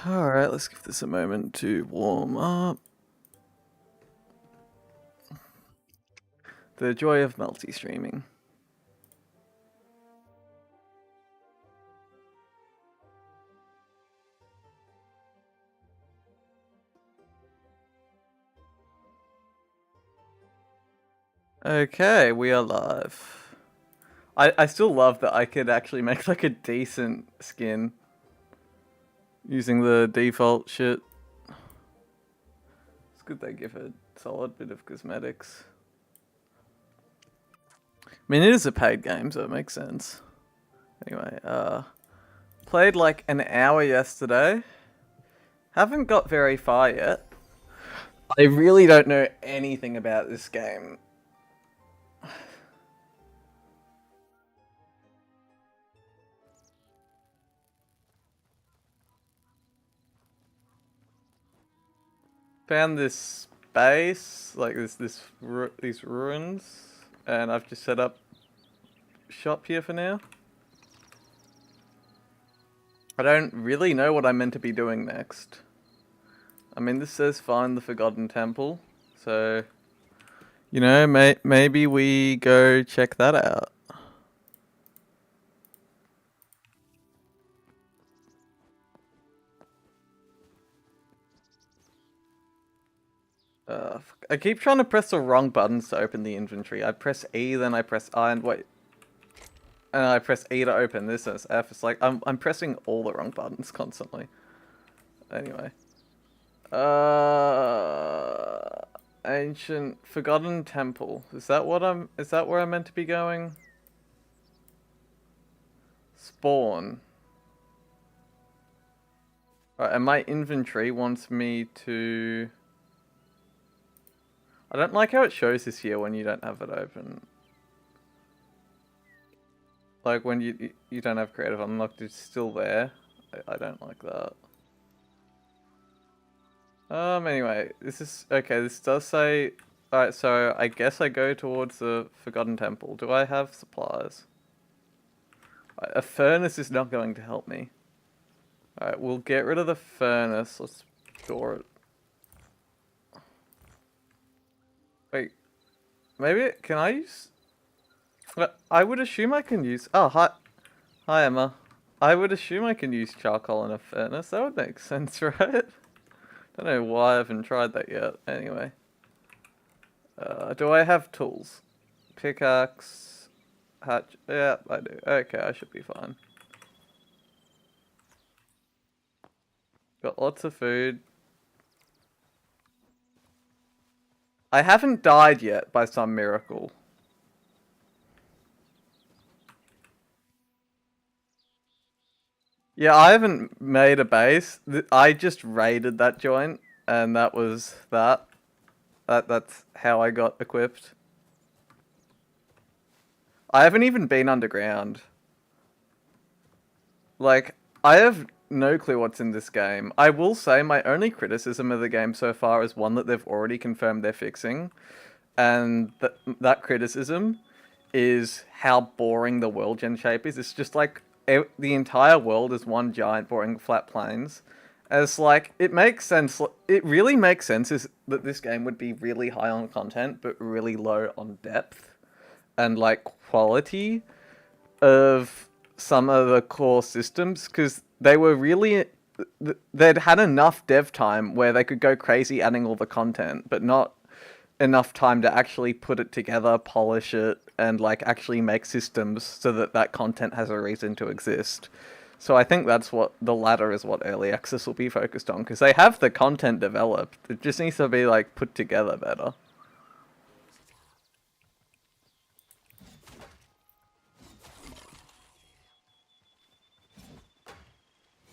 Alright, let's give this a moment to warm up. The joy of multi-streaming. Okay, we are live. I still love that I could actually make like a decent skin using the default shit. It's good they give a solid bit of cosmetics. I mean, it is a paid game, so it makes sense. Anyway, played like an hour yesterday. Haven't got very far yet. I really don't know anything about this game. Found this base, like these ruins, and I've just set up shop here for now. I don't really know what I'm meant to be doing next. I mean, this says find the Forgotten Temple, so you know, maybe we go check that out. I keep trying to press the wrong buttons to open the inventory. I press E, then I press I, and wait. And I press E to open this as F. It's like, I'm pressing all the wrong buttons constantly. Anyway. Ancient Forgotten Temple. Is that where I'm meant to be going? Spawn. Right, and my inventory wants me to... I don't like how it shows this here when you don't have it open. Like when you don't have creative unlocked, it's still there. I don't like that. Anyway, this is okay. This does say, all right. So I guess I go towards the Forgotten Temple. Do I have supplies? A furnace is not going to help me. All right, we'll get rid of the furnace. Let's store it. Wait, maybe can I use? I would assume I can use... Oh, hi Emma. I would assume I can use charcoal in a furnace. That would make sense, right? Don't know why I haven't tried that yet. Anyway. Do I have tools? Pickaxe... Hatch... Yeah, I do. Okay, I should be fine. Got lots of food. I haven't died yet by some miracle. Yeah, I haven't made a base. I just raided that joint, and that was that. That's how I got equipped. I haven't even been underground. Like, I have no clue what's in this game. I will say my only criticism of the game so far is one that they've already confirmed they're fixing. And that criticism is how boring the world gen shape is. It's just like the entire world is one giant boring flat plains. As like, it makes sense. It really makes sense is that this game would be really high on content, but really low on depth and like quality of some of the core systems, because they were really, they'd had enough dev time where they could go crazy adding all the content, but not enough time to actually put it together, polish it, and like actually make systems so that that content has a reason to exist. So I think that's what the latter is, what early access will be focused on, because they have the content developed. It just needs to be like put together better.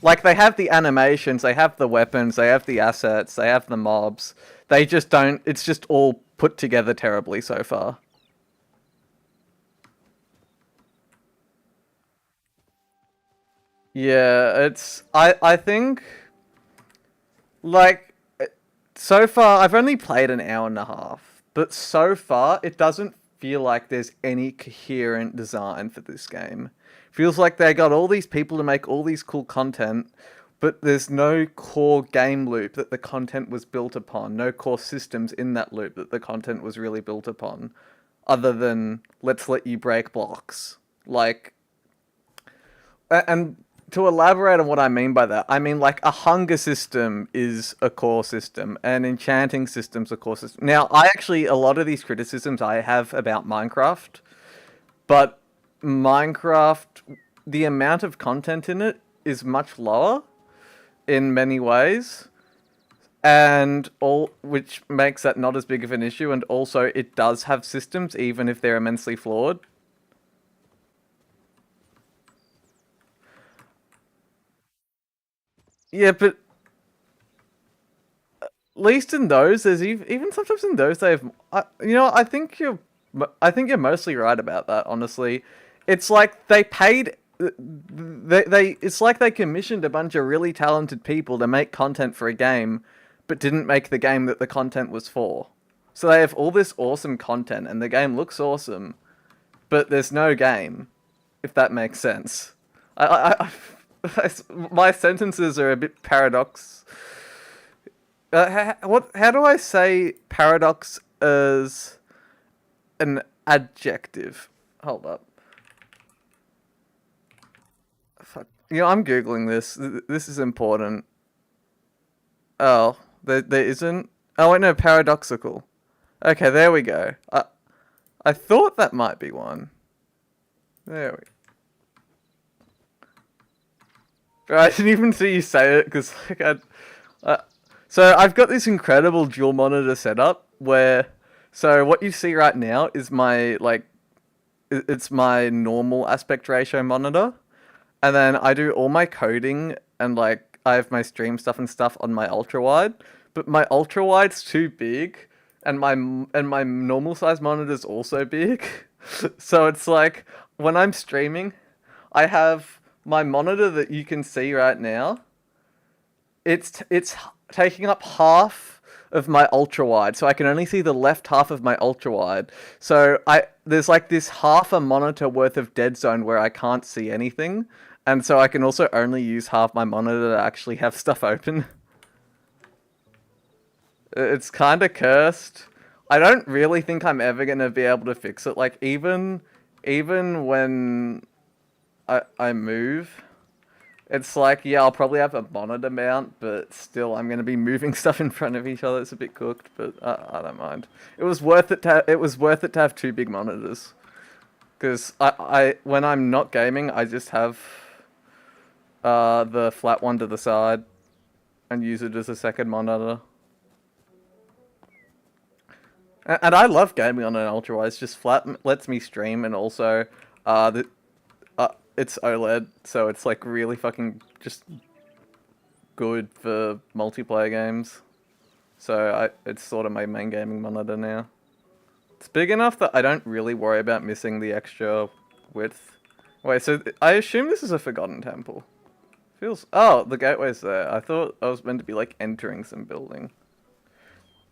Like, they have the animations, they have the weapons, they have the assets, they have the mobs. They just don't... It's just all put together terribly so far. Yeah, it's... I think... Like, so far, I've only played an hour and a half. But so far, it doesn't feel like there's any coherent design for this game. Feels like they got all these people to make all these cool content, but there's no core game loop that the content was built upon, no core systems in that loop that the content was really built upon, other than let's let you break blocks. Like, and to elaborate on what I mean by that, I mean like a hunger system is a core system, and enchanting systems a core system. Now, I actually, a lot of these criticisms I have about Minecraft, but Minecraft, the amount of content in it is much lower in many ways, and all which makes that not as big of an issue. And also, it does have systems, even if they're immensely flawed. Yeah, but at least in those, there's even sometimes in those they have. I think you're mostly right about that. Honestly, it's like they paid. They it's like they commissioned a bunch of really talented people to make content for a game, but didn't make the game that the content was for. So they have all this awesome content, and the game looks awesome, but there's no game. If that makes sense, my sentences are a bit paradox. How do I say paradox as an adjective? Hold up. Fuck. I'm googling this. This is important. Oh, there isn't. Oh wait, no, paradoxical. Okay, there we go. I thought that might be one. There we. I didn't even see you say it because like so I've got this incredible dual monitor setup where, so what you see right now is my like, it's my normal aspect ratio monitor, and then I do all my coding and like I have my stream stuff and stuff on my ultra wide, but my ultra wide's too big, and my normal size monitor's also big, so it's like when I'm streaming, I have my monitor that you can see right now. It's taking up half of my ultra wide, so I can only see the left half of my ultra wide. So there's like this half a monitor worth of dead zone where I can't see anything, and so I can also only use half my monitor to actually have stuff open. It's kind of cursed. I don't really think I'm ever gonna be able to fix it. Like even when I move. It's like, yeah, I'll probably have a monitor mount, but still, I'm going to be moving stuff in front of each other. It's a bit cooked, but I don't mind. It was worth it to it was worth it to have two big monitors, because when I'm not gaming, I just have the flat one to the side and use it as a second monitor. And I love gaming on an ultra wide. It's just flat lets me stream, and also it's OLED, so it's like really fucking just good for multiplayer games. So it's sort of my main gaming monitor now. It's big enough that I don't really worry about missing the extra width. Wait, so I assume this is a Forgotten Temple. Feels... Oh, the gateway's there. I thought I was meant to be like entering some building.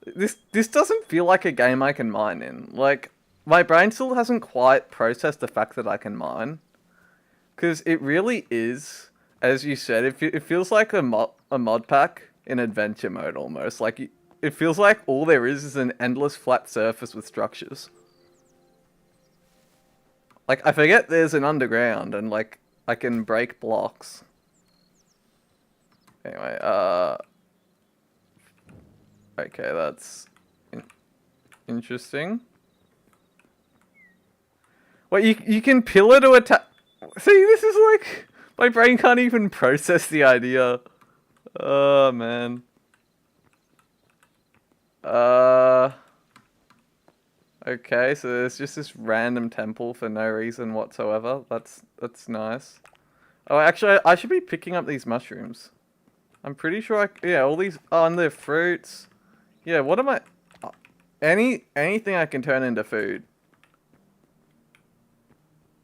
This doesn't feel like a game I can mine in. Like, my brain still hasn't quite processed the fact that I can mine. Because it really is, as you said, it feels like a mod pack in adventure mode almost. Like, it feels like all there is an endless flat surface with structures. Like, I forget there's an underground, and like, I can break blocks. Anyway, okay, that's interesting. Wait, you can pillar to attack... See, this is like... My brain can't even process the idea. Oh, man. Okay, so there's just this random temple for no reason whatsoever. That's nice. Oh, actually, I should be picking up these mushrooms. I'm pretty sure yeah, all these... Oh, and they're fruits. Yeah, what am I... Anything I can turn into food.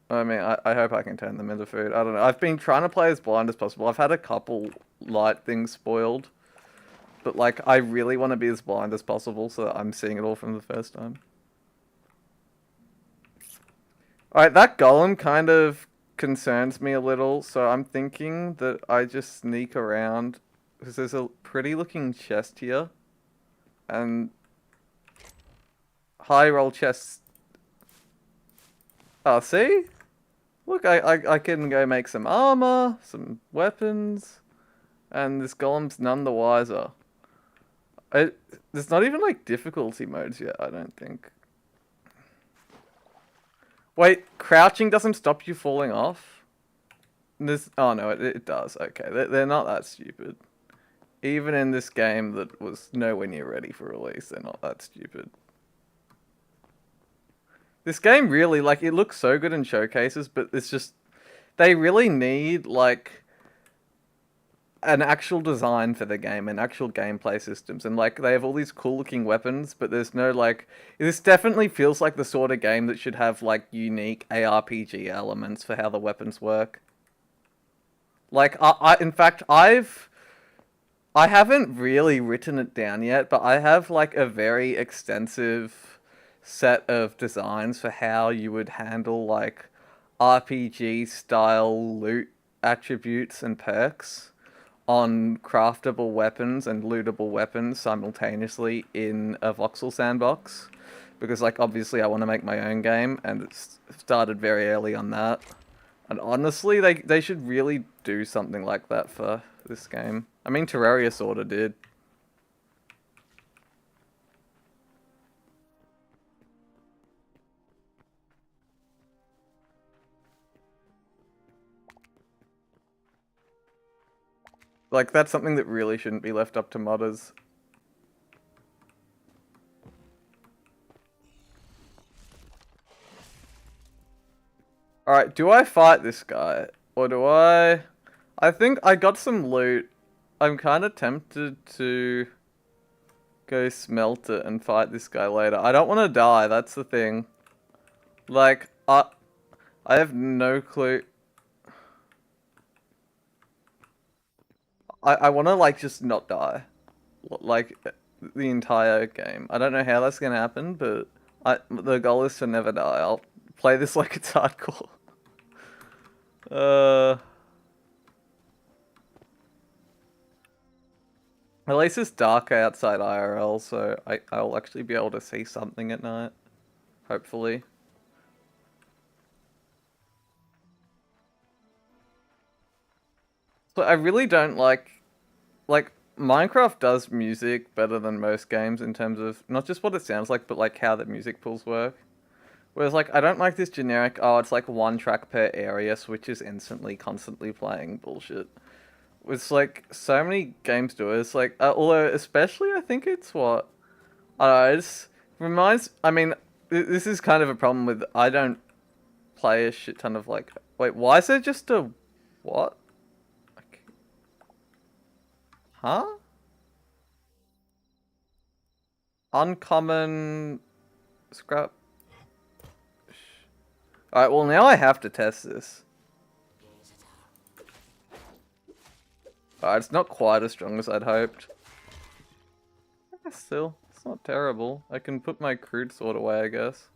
I mean, I hope I can turn them into food. I don't know. I've been trying to play as blind as possible. I've had a couple light things spoiled. But, like, I really want to be as blind as possible so that I'm seeing it all from the first time. Alright, that golem kind of concerns me a little, so I'm thinking that I just sneak around because there's a pretty looking chest here, and high roll chests. Oh, see? Look, I can go make some armor, some weapons, and this golem's none the wiser. There's not even like difficulty modes yet, I don't think. Wait, crouching doesn't stop you falling off? Oh no, it does. Okay, they're not that stupid. Even in this game that was nowhere near ready for release, they're not that stupid. This game really, like, it looks so good in showcases, but it's just, they really need, like, an actual design for the game and actual gameplay systems. And, like, they have all these cool looking weapons, but there's no, like, this definitely feels like the sort of game that should have, like, unique ARPG elements for how the weapons work. Like, in fact, I haven't really written it down yet, but I have, like, a very extensive set of designs for how you would handle, like, RPG style loot attributes and perks on craftable weapons and lootable weapons simultaneously in a voxel sandbox. Because, like, obviously I want to make my own game, and it started very early on that. And honestly, they should really do something like that for this game. I mean, Terraria sorta did. Like, that's something that really shouldn't be left up to modders. Alright, do I fight this guy? Or do I... I think I got some loot. I'm kind of tempted to go smelt it and fight this guy later. I don't want to die, that's the thing. Like, I have no clue. I want to, like, just not die. Like, the entire game. I don't know how that's going to happen, but the goal is to never die. I'll play this like it's hardcore. At least it's dark outside IRL, so I'll actually be able to see something at night. Hopefully. So I really don't like Minecraft does music better than most games in terms of not just what it sounds like, but like how the music pools work. Whereas like I don't like this generic, oh, it's like one track per area, switches instantly, constantly playing bullshit. It's like so many games do it. It's like although especially I think it's what I don't know, it just reminds. I mean, this is kind of a problem with I don't play a shit ton of like. Wait, why is there just a what? Huh? Uncommon scrap. Alright, well now I have to test this. Alright, it's not quite as strong as I'd hoped. Still, it's not terrible. I can put my crude sword away, I guess.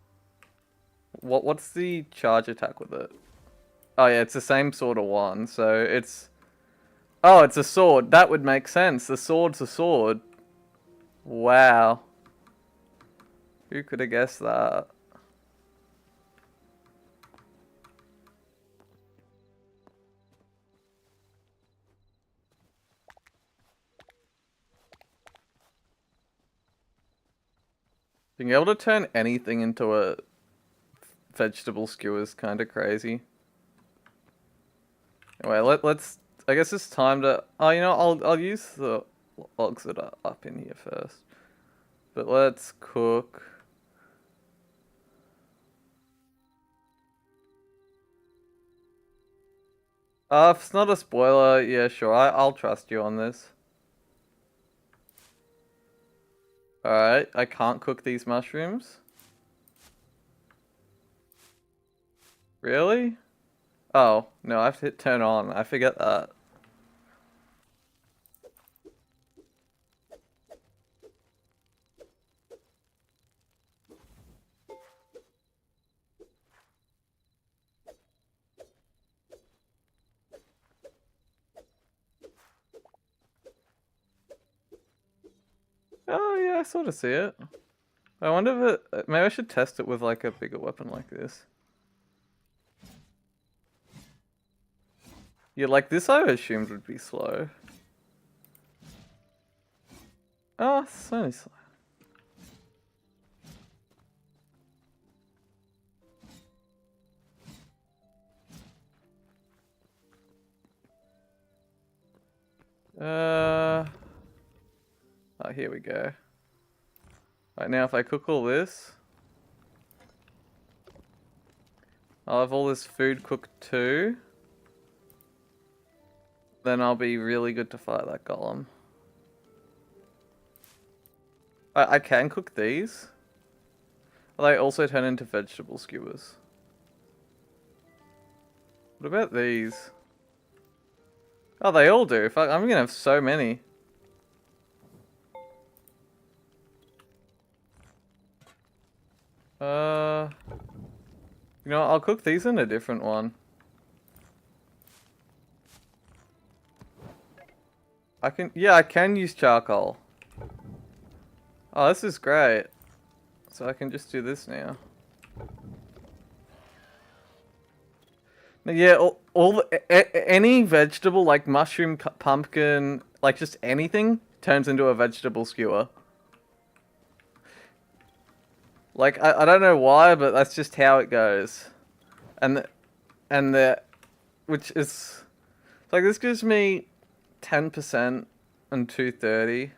What's the charge attack with it? Oh yeah, it's the same sort of one, so it's... Oh, it's a sword. That would make sense. The sword's a sword. Wow. Who could have guessed that? Being able to turn anything into a vegetable skewer is kind of crazy. Anyway, let's. I guess it's time to. Oh, you know, I'll use the logs that are up in here first. But let's cook. If it's not a spoiler, yeah, sure. I'll trust you on this. Alright, I can't cook these mushrooms. Really? Oh, no, I have to hit turn on. I forget that. I sort of see it. I wonder if it... Maybe I should test it with like a bigger weapon like this. Yeah, like this I assumed would be slow. Oh, it's only slow. Oh, here we go. Right, now if I cook all this, I'll have all this food cooked too. Then I'll be really good to fight that golem. I can cook these. They also turn into vegetable skewers. What about these? Oh, they all do. Fuck, I'm gonna have so many. You know, I'll cook these in a different one. Yeah, I can use charcoal. Oh, this is great. So I can just do this now. Yeah, any vegetable like mushroom, pumpkin, like just anything turns into a vegetable skewer. Like I don't know why, but that's just how it goes. And which is like this gives me 10% and 230.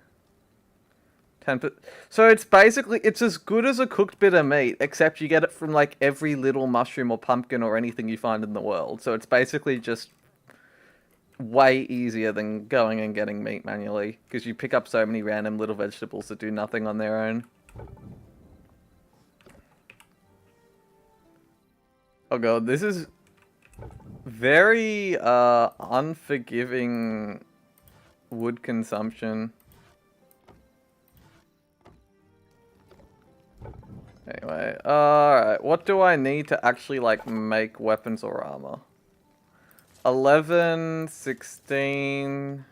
10%. So it's basically, it's as good as a cooked bit of meat, except you get it from like every little mushroom or pumpkin or anything you find in the world. So it's basically just way easier than going and getting meat manually, because you pick up so many random little vegetables that do nothing on their own. Oh god, this is very unforgiving wood consumption. Anyway, alright, what do I need to actually, like, make weapons or armor? 11, 16...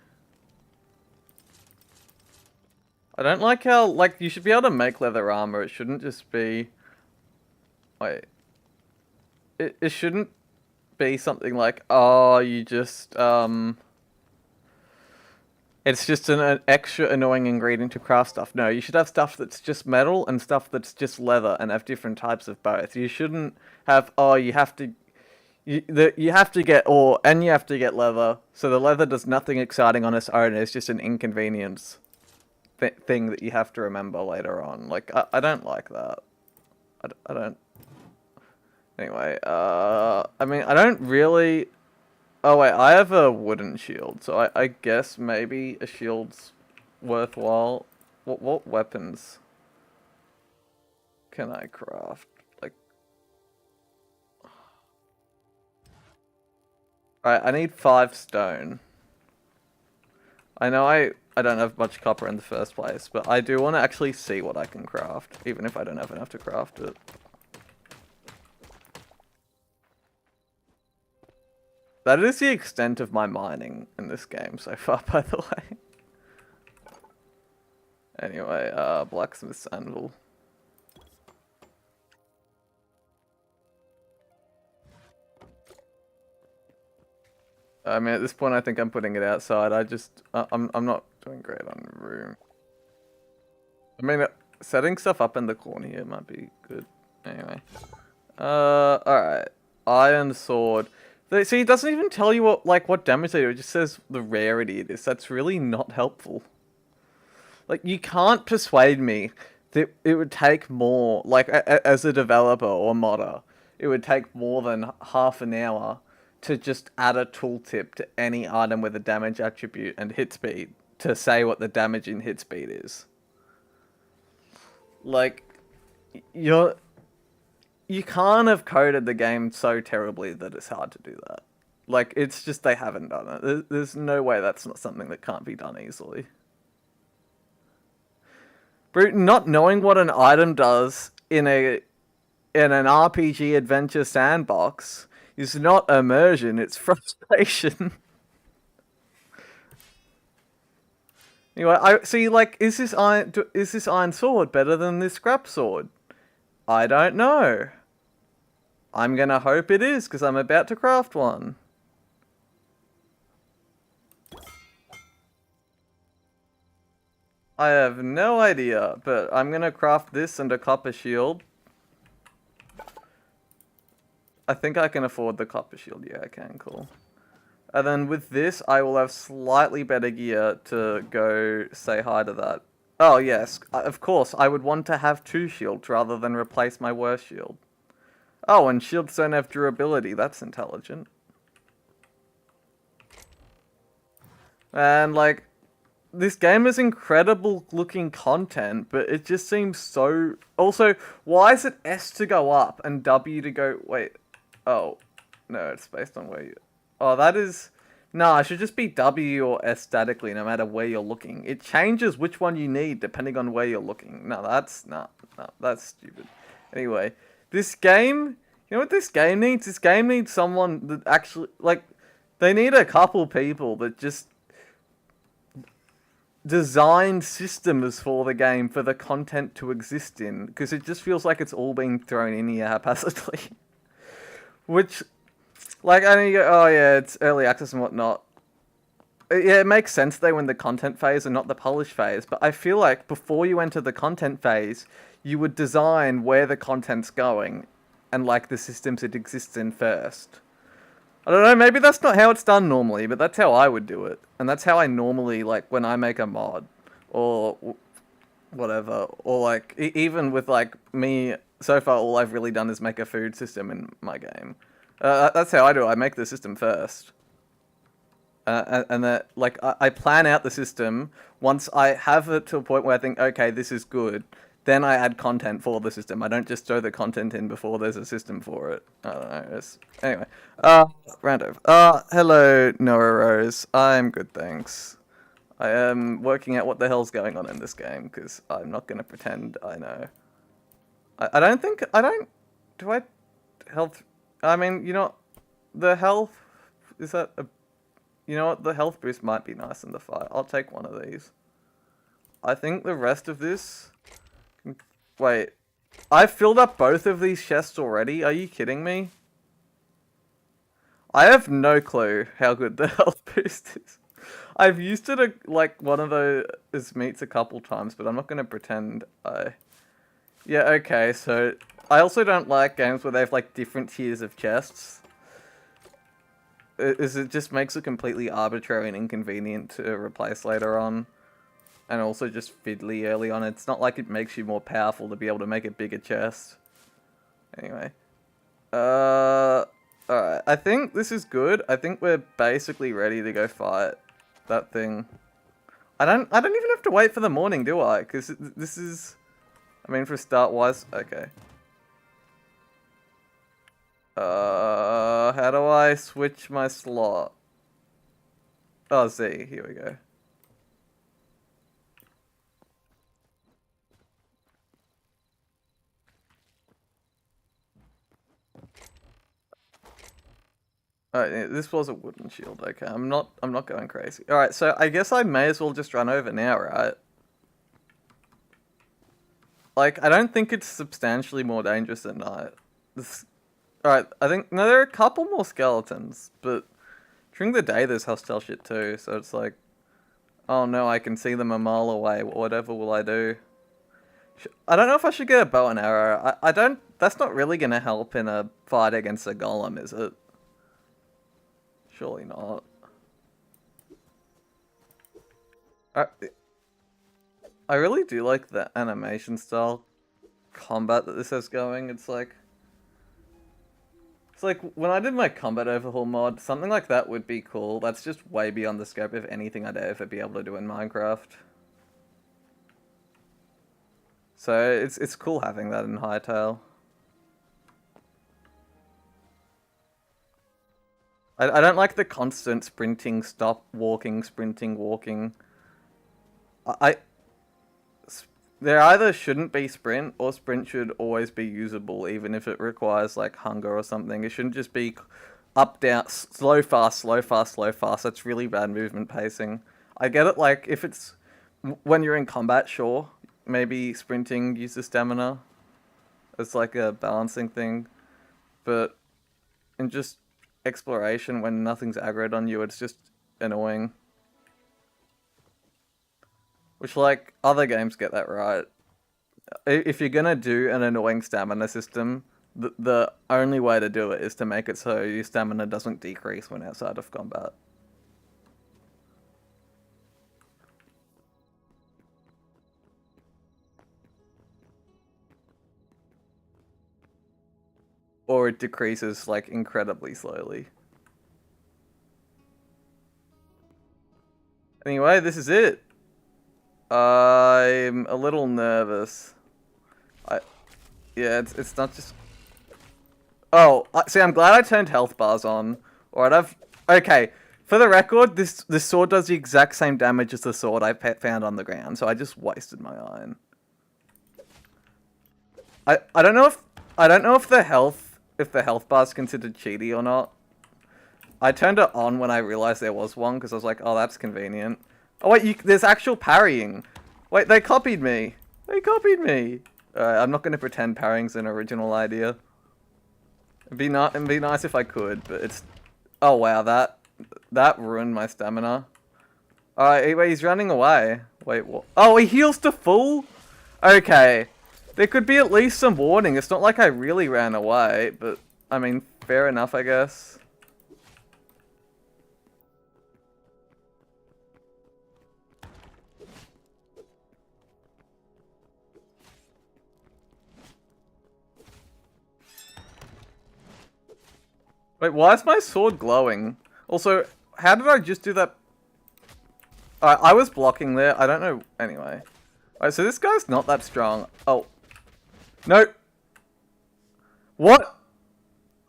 I don't like how, like, you should be able to make leather armor, it shouldn't just be... Wait. It shouldn't be something like, oh, you just, it's just an extra annoying ingredient to craft stuff. No, you should have stuff that's just metal and stuff that's just leather and have different types of both. You shouldn't have, oh, you have to get ore and you have to get leather. So the leather does nothing exciting on its own. It's just an inconvenience thing that you have to remember later on. Like, I don't like that. I don't. Anyway, I mean, I don't really... Oh wait, I have a wooden shield, so I guess maybe a shield's worthwhile. What weapons can I craft? Like, alright, I need 5 stone. I know I don't have much copper in the first place, but I do want to actually see what I can craft, even if I don't have enough to craft it. That is the extent of my mining in this game so far, by the way. Anyway, blacksmith's anvil. I mean, at this point, I think I'm putting it outside. I'm not doing great on room. I mean, setting stuff up in the corner here might be good. Anyway, all right, iron sword. See, it doesn't even tell you what damage they do. It just says the rarity it is. That's really not helpful. Like, you can't persuade me that it would take more, like, as a developer or modder, it would take more than half an hour to just add a tooltip to any item with a damage attribute and hit speed to say what the damage in hit speed is. Like, you can't have coded the game so terribly that it's hard to do that. Like, it's just they haven't done it. There's no way that's not something that can't be done easily. Brute, not knowing what an item does in an RPG adventure sandbox is not immersion, it's frustration. Anyway, I see. Like, is this iron sword better than this scrap sword? I don't know. I'm gonna hope it is because I'm about to craft one. I have no idea, but I'm gonna craft this and a copper shield. I think I can afford the copper shield. Yeah, I can. Cool. And then with this, I will have slightly better gear to go say hi to that. Oh, yes. Of course, I would want to have two shields rather than replace my worst shield. Oh, and shields don't have durability. That's intelligent. And, like, this game is incredible looking content, but it just seems so... Also, why is it S to go up and W to go... Wait. Oh. No, it's based on where you... Oh, that is... No, it should just be W or S statically, no matter where you're looking. It changes which one you need depending on where you're looking. No, that's... No, that's stupid. Anyway, this game... You know what this game needs? This game needs someone that actually... Like, they need a couple people that just... designed systems for the game for the content to exist in, because it just feels like it's all being thrown in here haphazardly. Which, like, I know you go, oh yeah, it's early access and whatnot. Yeah, it makes sense though when the content phase and not the polish phase, but I feel like before you enter the content phase, you would design where the content's going and like the systems it exists in first. I don't know, maybe that's not how it's done normally, but that's how I would do it. And that's how I normally, like, when I make a mod, or whatever, or like, even with like me, so far all I've really done is make a food system in my game. That's how I do it, I make the system first. And that, like, I plan out the system, once I have it to a point where I think, okay, this is good, then I add content for the system. I don't just throw the content in before there's a system for it. I don't know. Anyway. Rando. Hello, Noah Rose. I'm good, thanks. I am working out what the hell's going on in this game, because I'm not going to pretend I know. I don't think... Do I... Health... I mean, you know... The health... Is that a... You know what? The health boost might be nice in the fight. I'll take one of these. I think the rest of this... Wait, I've filled up both of these chests already? Are you kidding me? I have no clue how good the health boost is. I've used it like one of those meats a couple times, but I'm not going to pretend I... Yeah, okay, so I also don't like games where they have like different tiers of chests. It just makes it completely arbitrary and inconvenient to replace later on. And also just fiddly early on. It's not like it makes you more powerful to be able to make a bigger chest. Anyway. Alright. I think this is good. I think we're basically ready to go fight that thing. I don't even have to wait for the morning, do I? Because this is... I mean, for start-wise... Okay. How do I switch my slot? Oh, Z. Here we go. Alright, this was a wooden shield. Okay, I'm not going crazy. Alright, so I guess I may as well just run over now, right? Like, I don't think it's substantially more dangerous at night. Alright, I think... No, there are a couple more skeletons, but... During the day, there's hostile shit too, so it's like... Oh no, I can see them a mile away. Whatever will I do? I don't know if I should get a bow and arrow. I don't... That's not really gonna help in a fight against a golem, is it? Surely not. I really do like the animation style combat that this has going. It's like when I did my combat overhaul mod, something like that would be cool. That's just way beyond the scope of anything I'd ever be able to do in Minecraft. So it's cool having that in Hytale. I don't like the constant sprinting, stop, walking, sprinting, walking. There either shouldn't be sprint, or sprint should always be usable, even if it requires, like, hunger or something. It shouldn't just be up, down, slow, fast, slow, fast, slow, fast. That's really bad movement pacing. I get it, like, if it's When you're in combat, sure. Maybe sprinting uses stamina. It's like a balancing thing. But in just exploration, when nothing's aggroed on you, it's just annoying. Which, like, other games get that right. If you're gonna do an annoying stamina system, the only way to do it is to make it so your stamina doesn't decrease when outside of combat. Or it decreases, like, incredibly slowly. Anyway, this is it. I'm a little nervous. Yeah, it's not just... Oh, see, I'm glad I turned health bars on. Alright, Okay, for the record, this sword does the exact same damage as the sword I found on the ground, so I just wasted my iron. I don't know if the health bar's considered cheaty or not. I turned it on when I realized there was one, because I was like, oh, that's convenient. Oh wait, there's actual parrying. Wait, they copied me. They copied me. I'm not going to pretend parrying's an original idea. It'd be nice if I could, but it's... Oh wow, that ruined my stamina. Alright, wait, he's running away. Wait, what? Oh, he heals to full? Okay. There could be at least some warning. It's not like I really ran away, but... I mean, fair enough, I guess. Wait, why is my sword glowing? Also, how did I just do that? I was blocking there. I don't know. Anyway. Alright, so this guy's not that strong. Oh. No. What?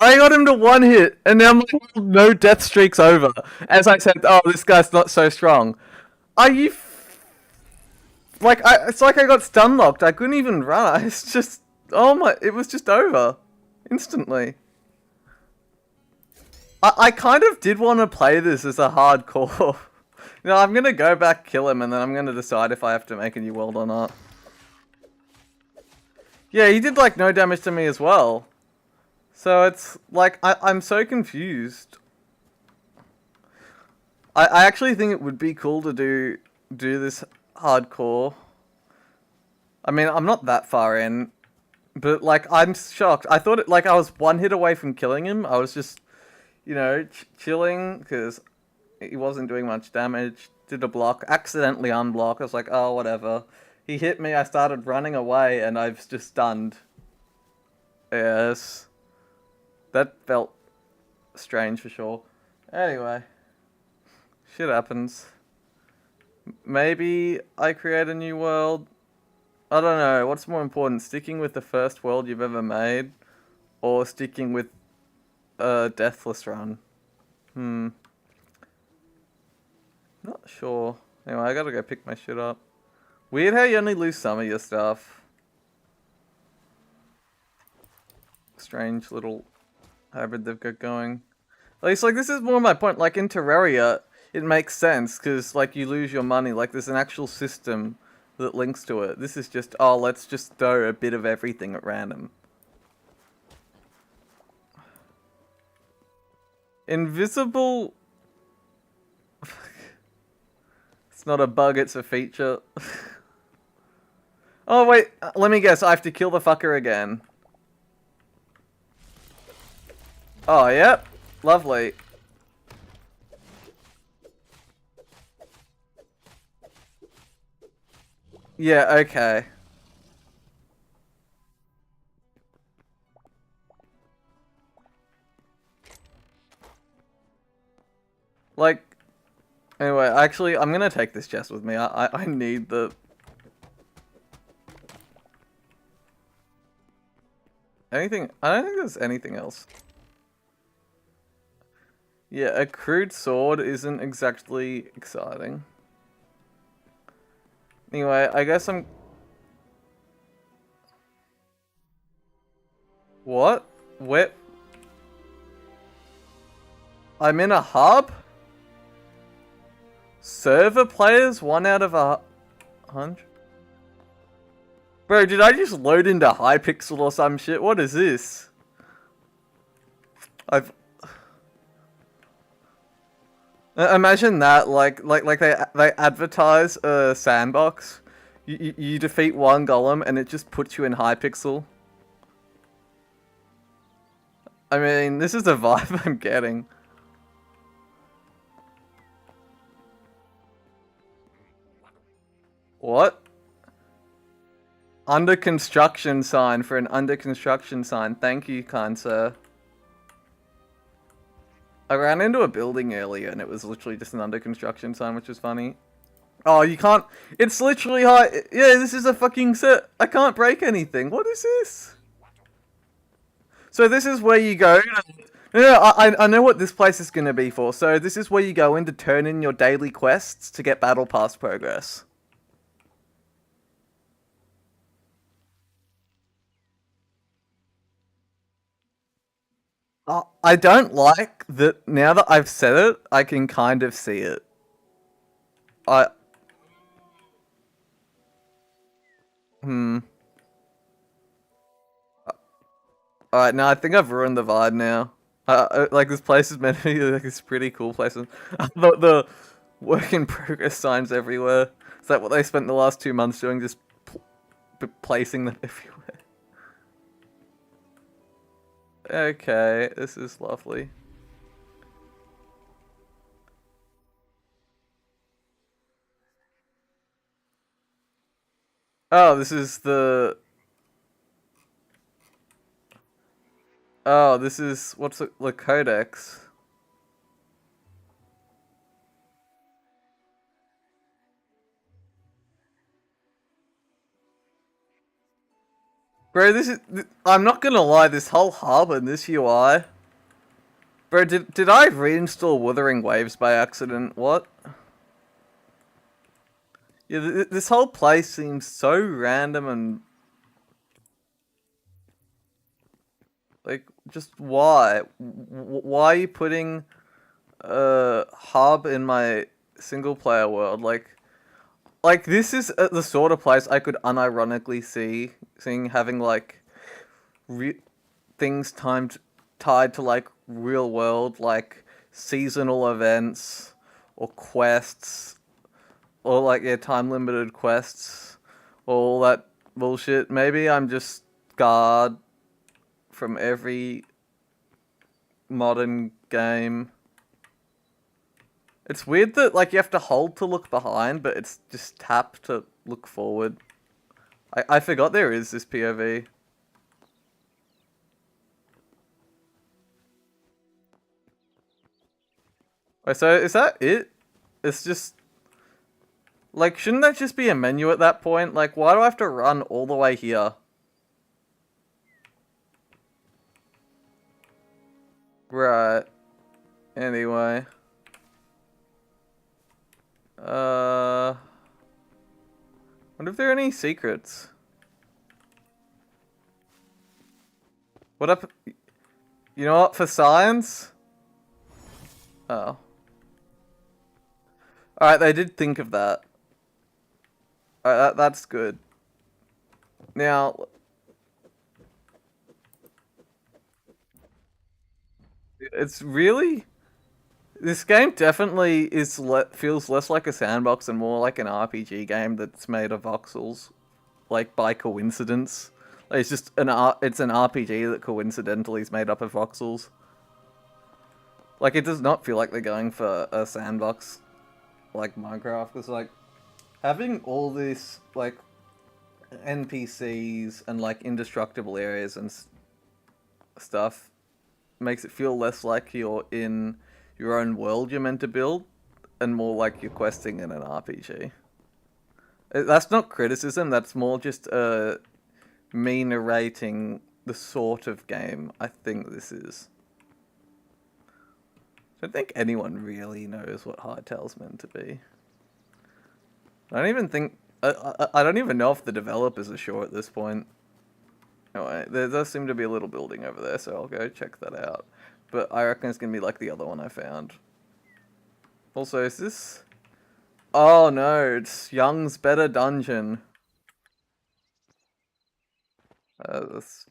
I got him to one hit, and now my no death streak's over. As I said, oh, this guy's not so strong. Are you... Like, it's like I got stun locked. I couldn't even run. It's just... Oh my... It was just over. Instantly. I kind of did want to play this as a hardcore. You know, I'm going to go back, kill him, and then I'm going to decide if I have to make a new world or not. Yeah, he did, like, no damage to me as well. So it's, like, I'm so confused. I actually think it would be cool to do this hardcore. I mean, I'm not that far in. But, like, I'm shocked. I thought, like, I was one hit away from killing him. I was just... You know, chilling, because he wasn't doing much damage. Did a block, accidentally unblock. I was like, oh, whatever. He hit me, I started running away, and I was just stunned. Yes. That felt strange for sure. Anyway. Shit happens. Maybe I create a new world. I don't know. What's more important? Sticking with the first world you've ever made? Or sticking with Deathless run. Not sure. Anyway, I gotta go pick my shit up. Weird how you only lose some of your stuff. Strange little hybrid they've got going. At least, like, this is more my point. Like, in Terraria, it makes sense, because, like, you lose your money. Like, there's an actual system that links to it. This is just, oh, let's just throw a bit of everything at random. Invisible... It's not a bug, it's a feature. Oh, wait. Let me guess. I have to kill the fucker again. Oh, yep. Lovely. Yeah, okay. Like, anyway, actually, I'm gonna take this chest with me. I need the... Anything... I don't think there's anything else. Yeah, a crude sword isn't exactly exciting. Anyway, I guess I'm... What? Where... I'm in a hub? Server players? 1 out of Hunch? Bro, did I just load into Hypixel or some shit? What is this? I've... Imagine that, like they advertise a sandbox. You defeat one golem and it just puts you in Hypixel. I mean, this is the vibe I'm getting. What? Under construction sign for an under construction sign. Thank you, kind sir. I ran into a building earlier and it was literally just an under construction sign, which is funny. Oh, you can't... It's literally high... Yeah, this is a fucking set. I can't break anything. What is this? So this is where you go... No, I know what this place is going to be for. So this is where you go in to turn in your daily quests to get battle pass progress. I don't like that now that I've said it, I can kind of see it. I... Alright, no, I think I've ruined the vibe now. Like, this place is meant to be like this pretty cool place. The work in progress signs everywhere. Is that what they spent the last 2 months doing? Just placing them everywhere. Okay, this is lovely. Oh, this is the... Oh, this is... What's the codex? Bro, this is... I'm not gonna lie, this whole hub and this UI... Bro, did I reinstall Wuthering Waves by accident? What? Yeah, this whole place seems so random and... Like, just why? Why are you putting a hub in my single player world? Like this is the sort of place I could unironically seeing having like things tied to like real world, like seasonal events or quests or like time limited quests, all that bullshit. Maybe I'm just scarred from every modern game. It's weird that like you have to hold to look behind, but it's just tap to look forward. I forgot there is this POV. Wait, so is that it? It's just... Like, shouldn't that just be a menu at that point? Like, why do I have to run all the way here? Right. Anyway. Wonder if there are any secrets. What up? You know what? For science? Oh. Alright, they did think of that. Alright, that's good. Now... It's really... This game definitely feels less like a sandbox and more like an RPG game that's made of voxels, like by coincidence. Like, it's just it's an RPG that coincidentally is made up of voxels. Like, it does not feel like they're going for a sandbox like Minecraft. Because like having all this like NPCs and like indestructible areas and stuff makes it feel less like you're in your own world you're meant to build, and more like you're questing in an RPG. That's not criticism, that's more just me narrating the sort of game I think this is. I don't think anyone really knows what Hytale's meant to be. I don't even think... I don't even know if the developers are sure at this point. Anyway, there does seem to be a little building over there, so I'll go check that out. But I reckon it's going to be like the other one I found. Also, is this... Oh no, it's Young's Better Dungeon. That's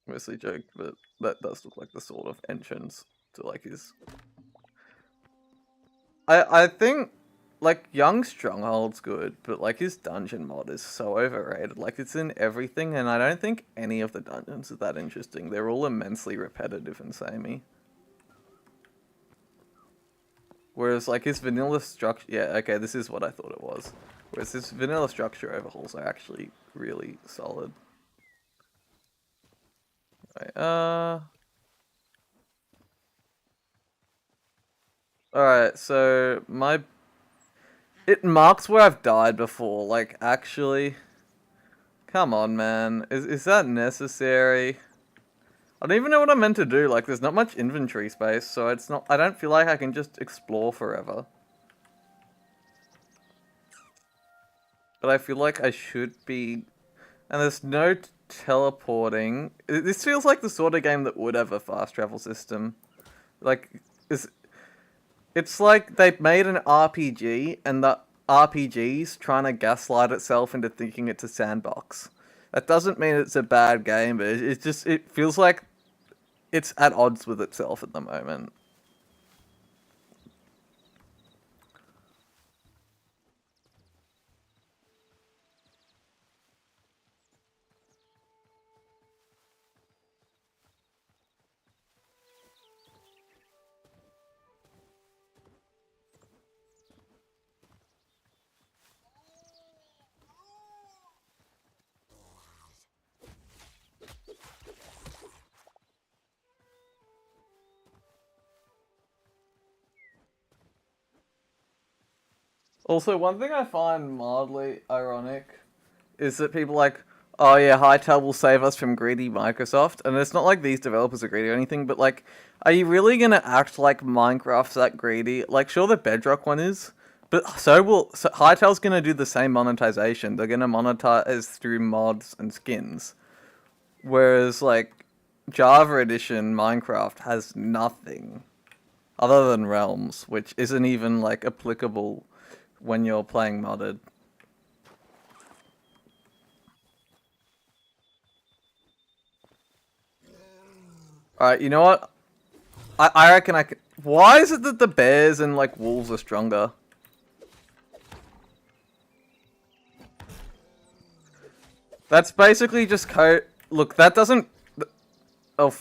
mostly a joke, but that does look like the sort of entrance to like his. I think like Young Stronghold's good, but like his dungeon mod is so overrated. Like it's in everything, and I don't think any of the dungeons are that interesting. They're all immensely repetitive and samey. Whereas like his vanilla structure, yeah, okay, this is what I thought it was. Whereas his vanilla structure overhauls are actually really solid. Right, alright, so it marks where I've died before, like, actually. Come on, man. Is that necessary? I don't even know what I'm meant to do, like, there's not much inventory space, so I don't feel like I can just explore forever. But I feel like I should be... And there's no teleporting. This feels like the sort of game that would have a fast travel system. Like, it's like they've made an RPG, and the RPG's trying to gaslight itself into thinking it's a sandbox. That doesn't mean it's a bad game, but it feels like it's at odds with itself at the moment. Also, one thing I find mildly ironic is that people like, oh yeah, Hytale will save us from greedy Microsoft, and it's not like these developers are greedy or anything, but like, are you really gonna act like Minecraft's that greedy? Like, sure, the Bedrock one is, but so Hytale's gonna do the same monetization. They're gonna monetize through mods and skins, whereas like Java Edition Minecraft has nothing other than Realms, which isn't even like applicable when you're playing modded. Alright, you know what? I reckon I can... Why is it that the bears and, like, wolves are stronger? That's basically just code... Look, that doesn't... Oh,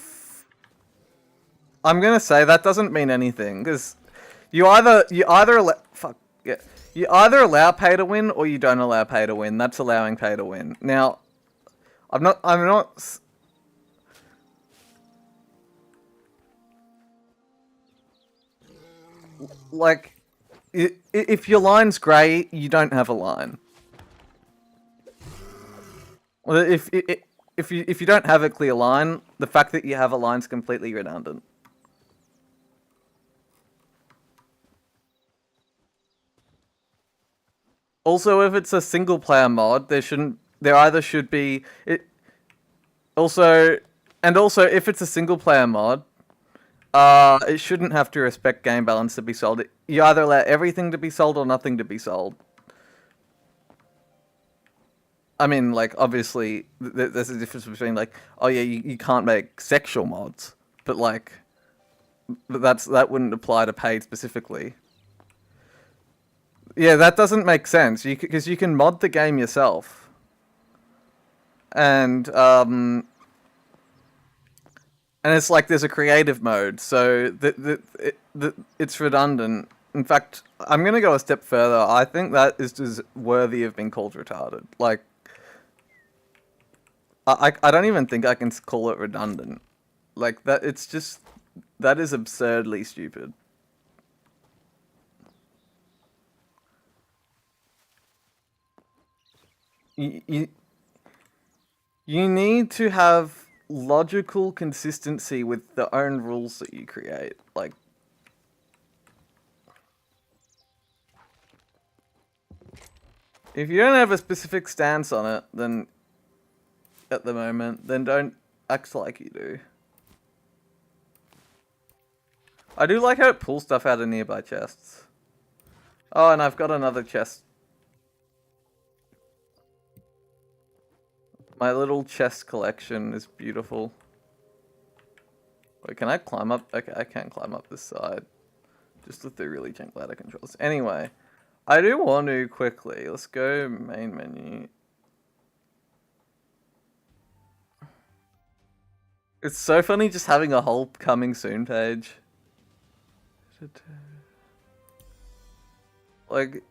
I'm gonna say that doesn't mean anything, because fuck, yeah. You either allow pay to win, or you don't allow pay to win. That's allowing pay to win. Now, I'm not... Like, if your line's grey, you don't have a line. Well, if you don't have a clear line, the fact that you have a line's completely redundant. Also, if it's a single player mod, there either should be it. Also, and also, if it's a single player mod, it shouldn't have to respect game balance to be sold. You either allow everything to be sold or nothing to be sold. I mean, like, obviously, there's a difference between, like, oh yeah, you can't make sexual mods, but, like, that wouldn't apply to paid specifically. Yeah, that doesn't make sense, because you can mod the game yourself. And it's like there's a creative mode, so it's redundant. In fact, I'm going to go a step further. I think that is just worthy of being called retarded. Like, I don't even think I can call it redundant. Like, that is absurdly stupid. You, you need to have logical consistency with the own rules that you create. Like, if you don't have a specific stance on it, then at the moment, then don't act like you do. I do like how it pulls stuff out of nearby chests. Oh, and I've got another chest. My little chest collection is beautiful. Wait, can I climb up? Okay, I can't climb up this side. Just with the really jank ladder controls. Anyway, I do want to quickly. Let's go main menu. It's so funny just having a whole coming soon page. Like...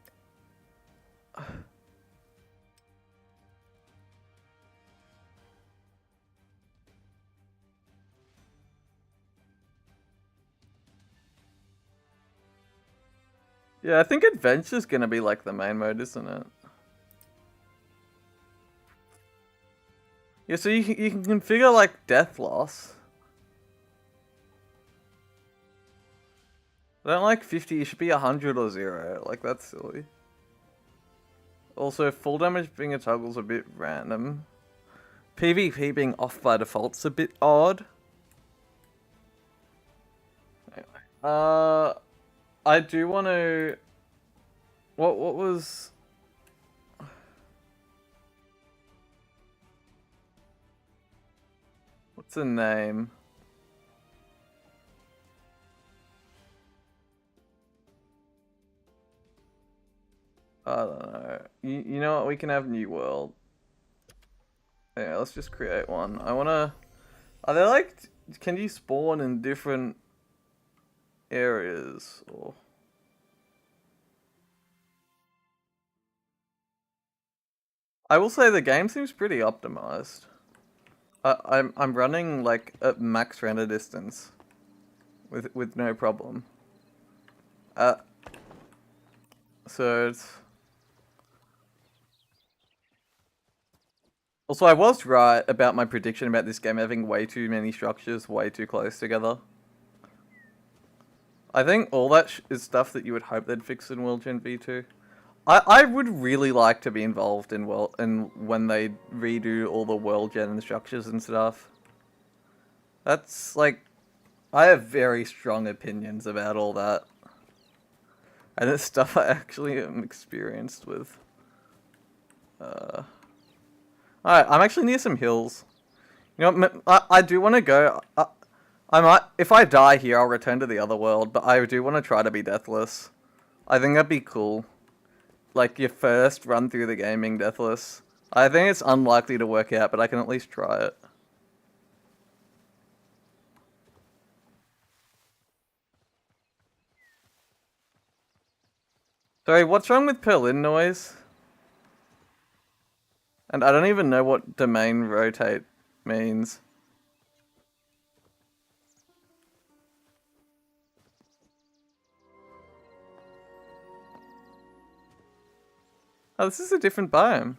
Yeah, I think Adventure's gonna be like the main mode, isn't it? Yeah, so you can configure like death loss. I don't like 50, it should be 100 or 0. Like, that's silly. Also, full damage being a toggle's a bit random. PvP being off by default's a bit odd. Anyway, I do want to... What was... What's the name? I don't know. You know what? We can have New World. Yeah, let's just create one. I wanna... Are there like... Can you spawn in different areas? Or... I will say the game seems pretty optimized. I'm running like at max render distance with no problem. So it's... Also, I was right about my prediction about this game having way too many structures way too close together. I think all that is stuff that you would hope they'd fix in World Gen V2. I would really like to be involved in when they redo all the World Gen structures and stuff. That's like... I have very strong opinions about all that. And it's stuff I actually am experienced with. Alright, I'm actually near some hills. You know, I do want to go. I might, if I die here, I'll return to the other world, but I do want to try to be deathless. I think that'd be cool. Like, your first run through the game being deathless. I think it's unlikely to work out, but I can at least try it. Sorry, what's wrong with Perlin noise? And I don't even know what domain rotate means. Oh, this is a different biome.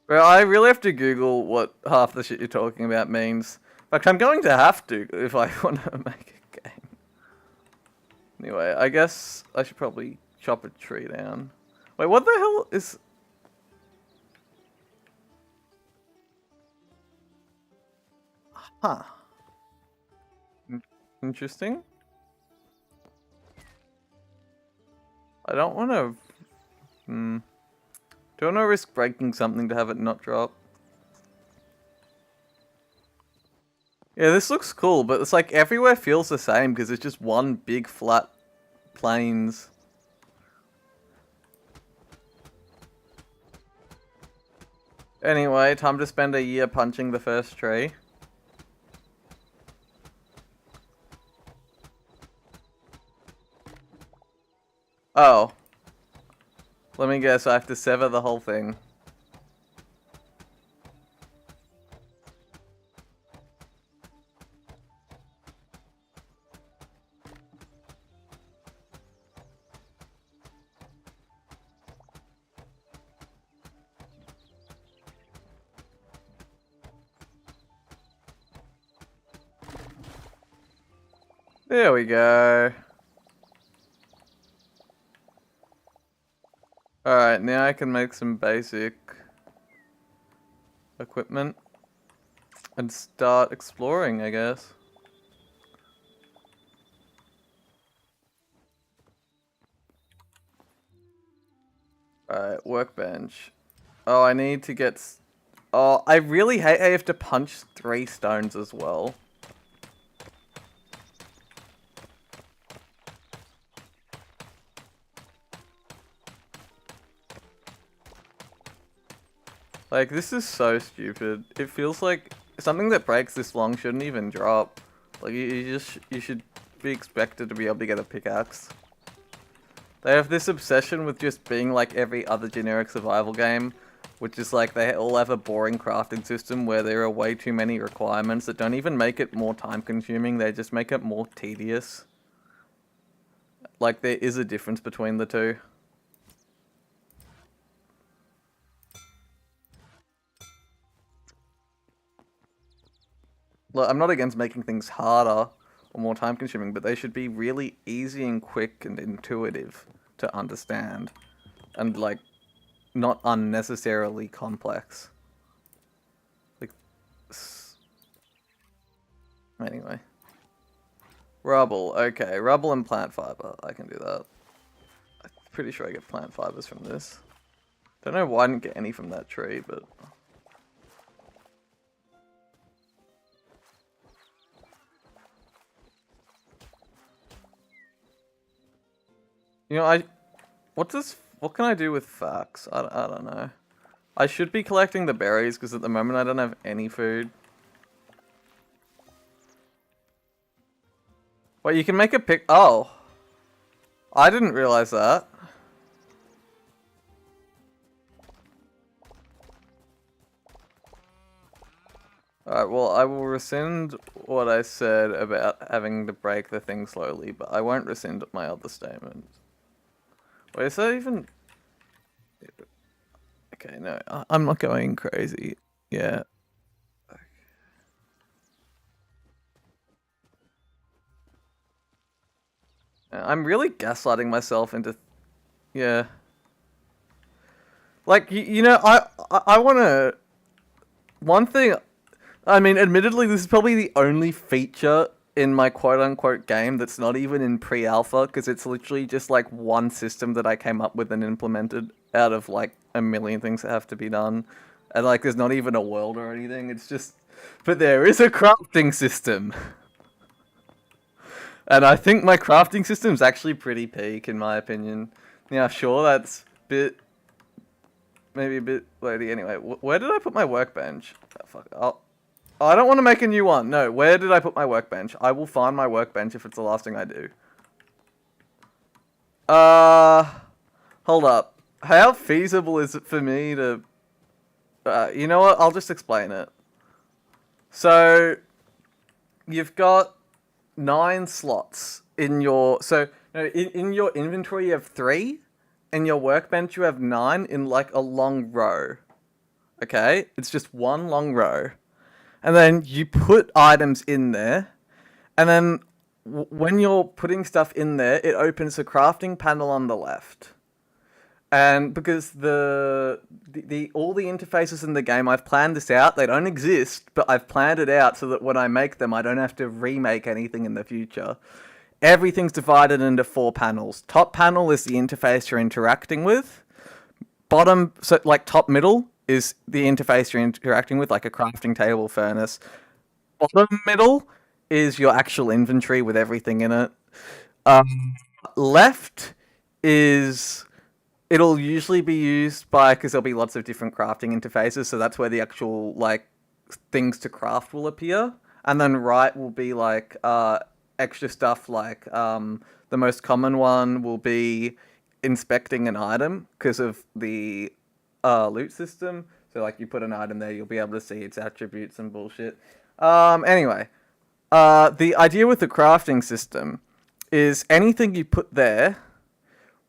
Well, I really have to Google what half the shit you're talking about means. In fact, I'm going to have to if I want to make a game. Anyway, I guess I should probably chop a tree down. Wait, what the hell is... Huh. Interesting. I don't want to... Don't want to risk breaking something to have it not drop. Yeah, this looks cool, but it's like everywhere feels the same because it's just one big flat plains. Anyway, time to spend a year punching the first tree. Oh. Let me guess, I have to sever the whole thing. There we go. Alright, now I can make some basic equipment and start exploring, I guess. Alright, workbench. Oh, I need to get... Oh, I really hate I have to punch 3 stones as well. Like, this is so stupid. It feels like something that breaks this long shouldn't even drop. Like, you should be expected to be able to get a pickaxe. They have this obsession with just being like every other generic survival game, which is like they all have a boring crafting system where there are way too many requirements that don't even make it more time consuming, they just make it more tedious. Like, there is a difference between the two. Look, I'm not against making things harder or more time consuming, but they should be really easy and quick and intuitive to understand. And like, not unnecessarily complex. Like, anyway. Rubble, okay. Rubble and plant fiber, I can do that. I'm pretty sure I get plant fibers from this. Don't know why I didn't get any from that tree, but... You know, what can I do with facts? I don't know. I should be collecting the berries, because at the moment I don't have any food. Wait, you can make a pick... Oh. I didn't realize that. Alright, well, I will rescind what I said about having to break the thing slowly, but I won't rescind my other statement. Wait, is that even... Okay, no, I'm not going crazy. Yeah. I'm really gaslighting myself into... Yeah. Like, you know, I want to... One thing... I mean, admittedly, this is probably the only feature in my quote-unquote game that's not even in pre-alpha, because it's literally just, like, one system that I came up with and implemented out of, like, a million things that have to be done. And, like, there's not even a world or anything, it's just... But there is a crafting system! And I think my crafting system's actually pretty peak, in my opinion. Yeah, sure, that's a bit... Maybe a bit lady. Anyway, where did I put my workbench? Oh, fuck. Oh, I don't want to make a new one. No, where did I put my workbench? I will find my workbench if it's the last thing I do. Hold up. How feasible is it for me to... you know what? I'll just explain it. So, you've got 9 slots in your... So, no, in your inventory you have 3. In your workbench you have 9 in like a long row. Okay? It's just one long row. And then you put items in there. And then when you're putting stuff in there, it opens the crafting panel on the left. And because all the interfaces in the game, I've planned this out. They don't exist, but I've planned it out so that when I make them, I don't have to remake anything in the future. Everything's divided into 4 panels. Top panel is the interface you're interacting with. Bottom, so like top middle, is the interface you're interacting with, like a crafting table, furnace. Bottom middle is your actual inventory with everything in it. Left is... It'll usually be used by... Because there'll be lots of different crafting interfaces, so that's where the actual, like, things to craft will appear. And then right will be, like, extra stuff like... the most common one will be inspecting an item, because of the... loot system. So like you put an item there, you'll be able to see its attributes and bullshit. Anyway. The idea with the crafting system is anything you put there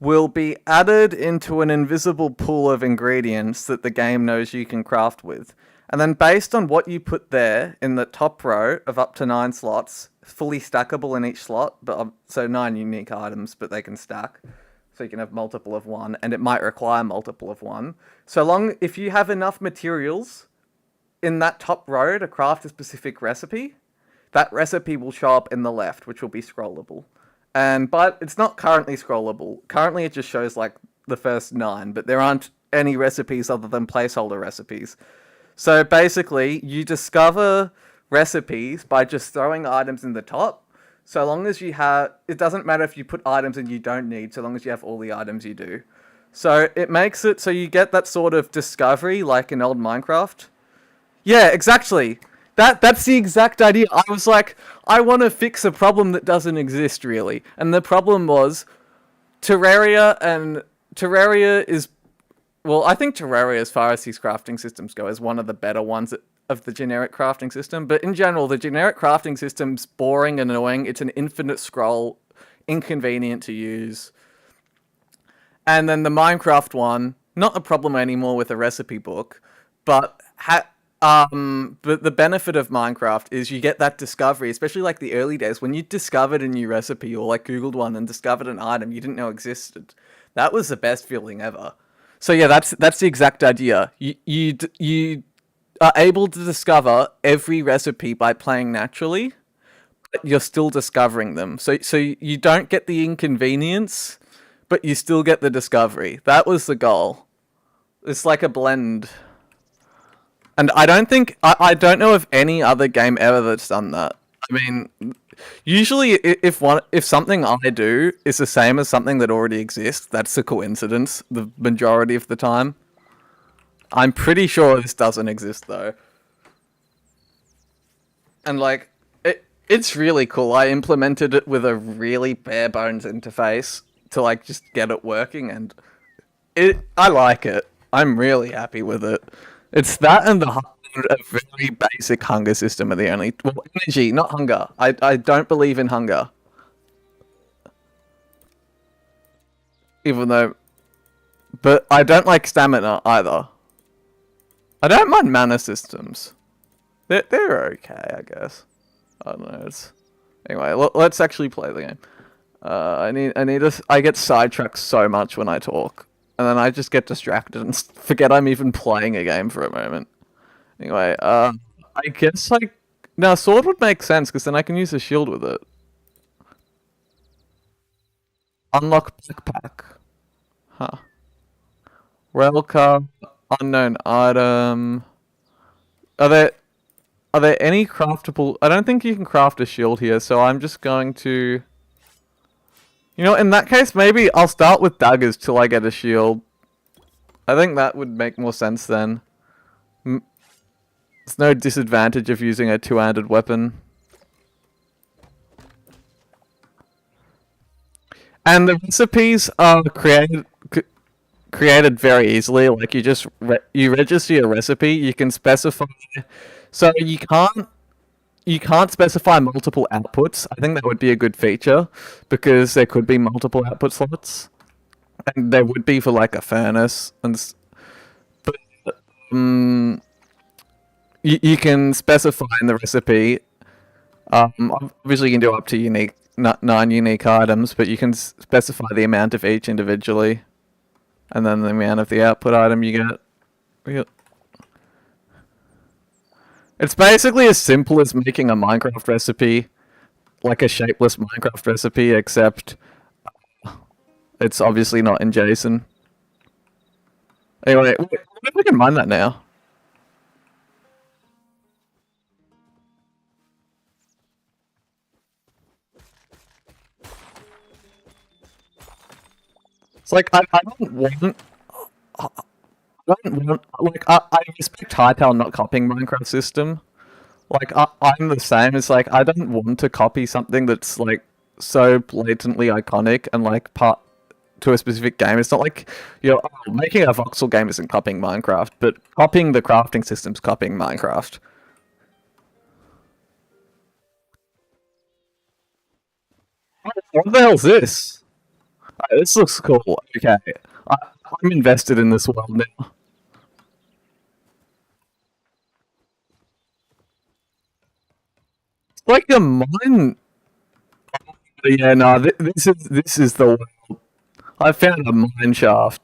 will be added into an invisible pool of ingredients that the game knows you can craft with. And then based on what you put there in the top row of up to 9 slots, fully stackable in each slot, but so 9 unique items, but they can stack. So you can have multiple of one, and it might require multiple of one. So long, if you have enough materials in that top row to craft a specific recipe, that recipe will show up in the left, which will be scrollable. But it's not currently scrollable. Currently it just shows like the first 9, but there aren't any recipes other than placeholder recipes. So basically, you discover recipes by just throwing items in the top. So long as you have, it doesn't matter if you put items in you don't need, so long as you have all the items you do. So it makes it so you get that sort of discovery like in old Minecraft. Yeah, exactly. That's the exact idea. I was like, I want to fix a problem that doesn't exist really, and the problem was Terraria is, well, I think Terraria, as far as these crafting systems go, is one of the better ones of the generic crafting system. But in general, the generic crafting system's boring and annoying. It's an infinite scroll, inconvenient to use. And then the Minecraft one, not a problem anymore with a recipe book, but but the benefit of Minecraft is you get that discovery, especially like the early days when you discovered a new recipe or like Googled one and discovered an item you didn't know existed. That was the best feeling ever. So yeah, that's the exact idea. You are able to discover every recipe by playing naturally, but you're still discovering them. So you don't get the inconvenience, but you still get the discovery. That was the goal. It's like a blend. And I don't know of any other game ever that's done that. I mean, usually if something I do is the same as something that already exists, that's a coincidence the majority of the time. I'm pretty sure this doesn't exist though. And like it's really cool. I implemented it with a really bare bones interface to like just get it working, and I like it. I'm really happy with it. It's that and a very basic hunger system are the only, well, energy, not hunger. I don't believe in hunger, even though, but I don't like stamina either. I don't mind mana systems. They're okay, I guess. I don't know. Anyway. Let's actually play the game. I get sidetracked so much when I talk, and then I just get distracted and forget I'm even playing a game for a moment. Anyway, I guess like now sword would make sense because then I can use a shield with it. Unlock backpack. Huh. Railcar, unknown item. Are there are there any craftable? I don't think you can craft a shield here, so I'm just going to. You know, in that case, maybe I'll start with daggers till I get a shield. I think that would make more sense then. There's no disadvantage of using a two-handed weapon. And the recipes are created very easily. Like you just you register your recipe. You can specify. So you can't specify multiple outputs. I think that would be a good feature because there could be multiple output slots, and there would be for like a furnace. But you can specify in the recipe. Obviously, you can do up to 9 unique items, but you can specify the amount of each individually, and then the amount of the output item you get. It's basically as simple as making a Minecraft recipe, like a shapeless Minecraft recipe, except it's obviously not in JSON. Anyway, what if we can mine that now? It's like I don't want. I respect Hytale not copying Minecraft system. Like I'm the same. It's like I don't want to copy something that's like so blatantly iconic and like part to a specific game. It's not like making a voxel game isn't copying Minecraft, but copying the crafting system's copying Minecraft. What the hell's this? This looks cool. Okay, I'm invested in this world now. It's like a mine. Yeah, no, this is the world. I found a mine shaft,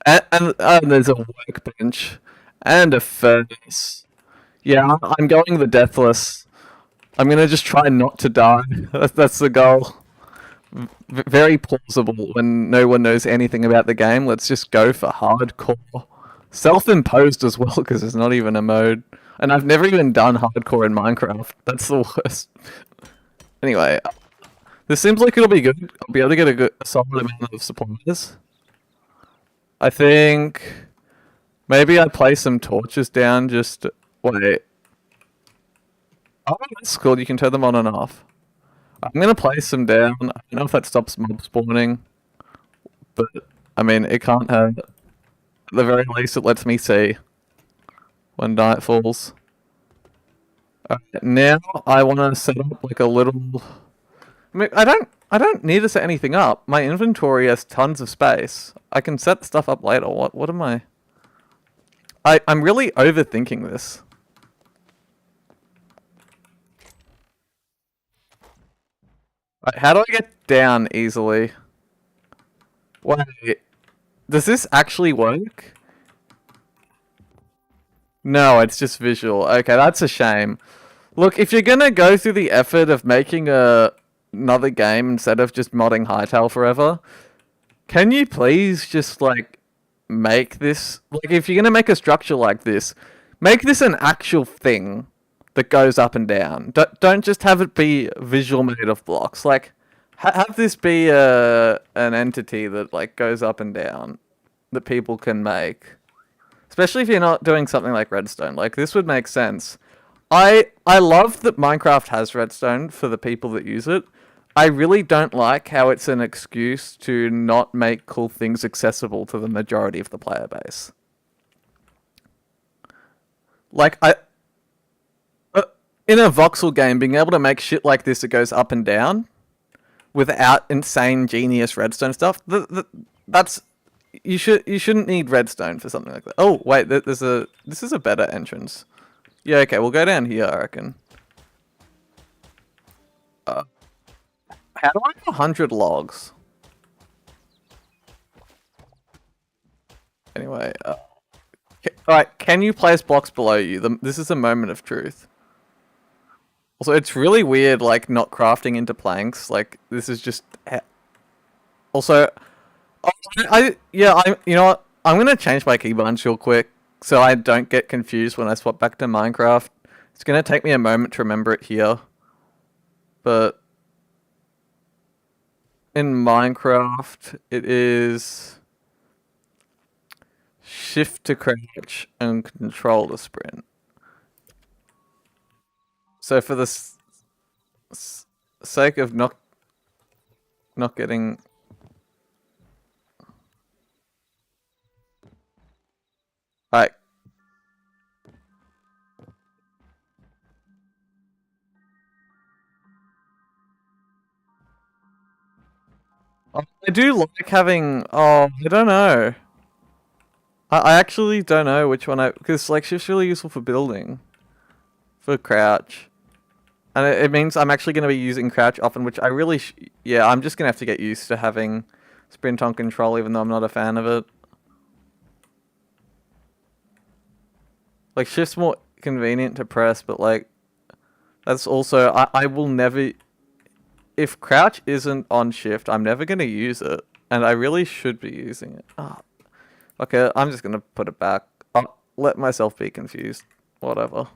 and there's a workbench and a furnace. Yeah, I'm going the deathless. I'm gonna just try not to die. That's the goal. Very plausible when no one knows anything about the game. Let's just go for hardcore. Self-imposed as well, because it's not even a mode. And I've never even done hardcore in Minecraft. That's the worst. Anyway, this seems like it'll be good. I'll be able to get a solid amount of supplies. I think maybe I place some torches down just... Wait. Oh, that's cool. You can turn them on and off. I'm gonna place them down. I don't know if that stops mob spawning. But, I mean, it can't hurt. At the very least, it lets me see when night falls. Now I want to set up like a little. I mean, I don't need to set anything up. My inventory has tons of space. I can set stuff up later. What am I? I'm really overthinking this. Right, how do I get down easily? Wait, does this actually work? No, it's just visual. Okay, that's a shame. Look, if you're gonna go through the effort of making another game instead of just modding Hytale forever, can you please just like make this like if you're gonna make a structure like this, make this an actual thing that goes up and down. Don't just have it be visual made of blocks. Like have this be an entity that like goes up and down that people can make. Especially if you're not doing something like redstone. Like this would make sense. I love that Minecraft has redstone for the people that use it. I really don't like how it's an excuse to not make cool things accessible to the majority of the player base. Like in a voxel game, being able to make shit like this that goes up and down without insane genius redstone stuff, that's you shouldn't need redstone for something like that. Oh wait, this is a better entrance. Yeah, okay, we'll go down here, I reckon. How do I have 100 logs? Anyway, alright, can you place blocks below you? This is a moment of truth. Also, it's really weird, like, not crafting into planks. Like, this is just... Also, you know what? I'm gonna change my keybinds real quick, so I don't get confused when I swap back to Minecraft. It's gonna take me a moment to remember it here. But... in Minecraft, it is... shift to crouch and control to sprint. So for the sake of not getting... Alright. I do like having... Oh, I don't know. I actually don't know which one because like shift's really useful for building. For crouch. And it means I'm actually going to be using crouch often, which I really... yeah, I'm just going to have to get used to having sprint on control, even though I'm not a fan of it. Like, shift's more convenient to press, but like... that's also... I will never... if crouch isn't on shift, I'm never going to use it. And I really should be using it. Oh. Okay, I'm just going to put it back. I'll let myself be confused. Whatever.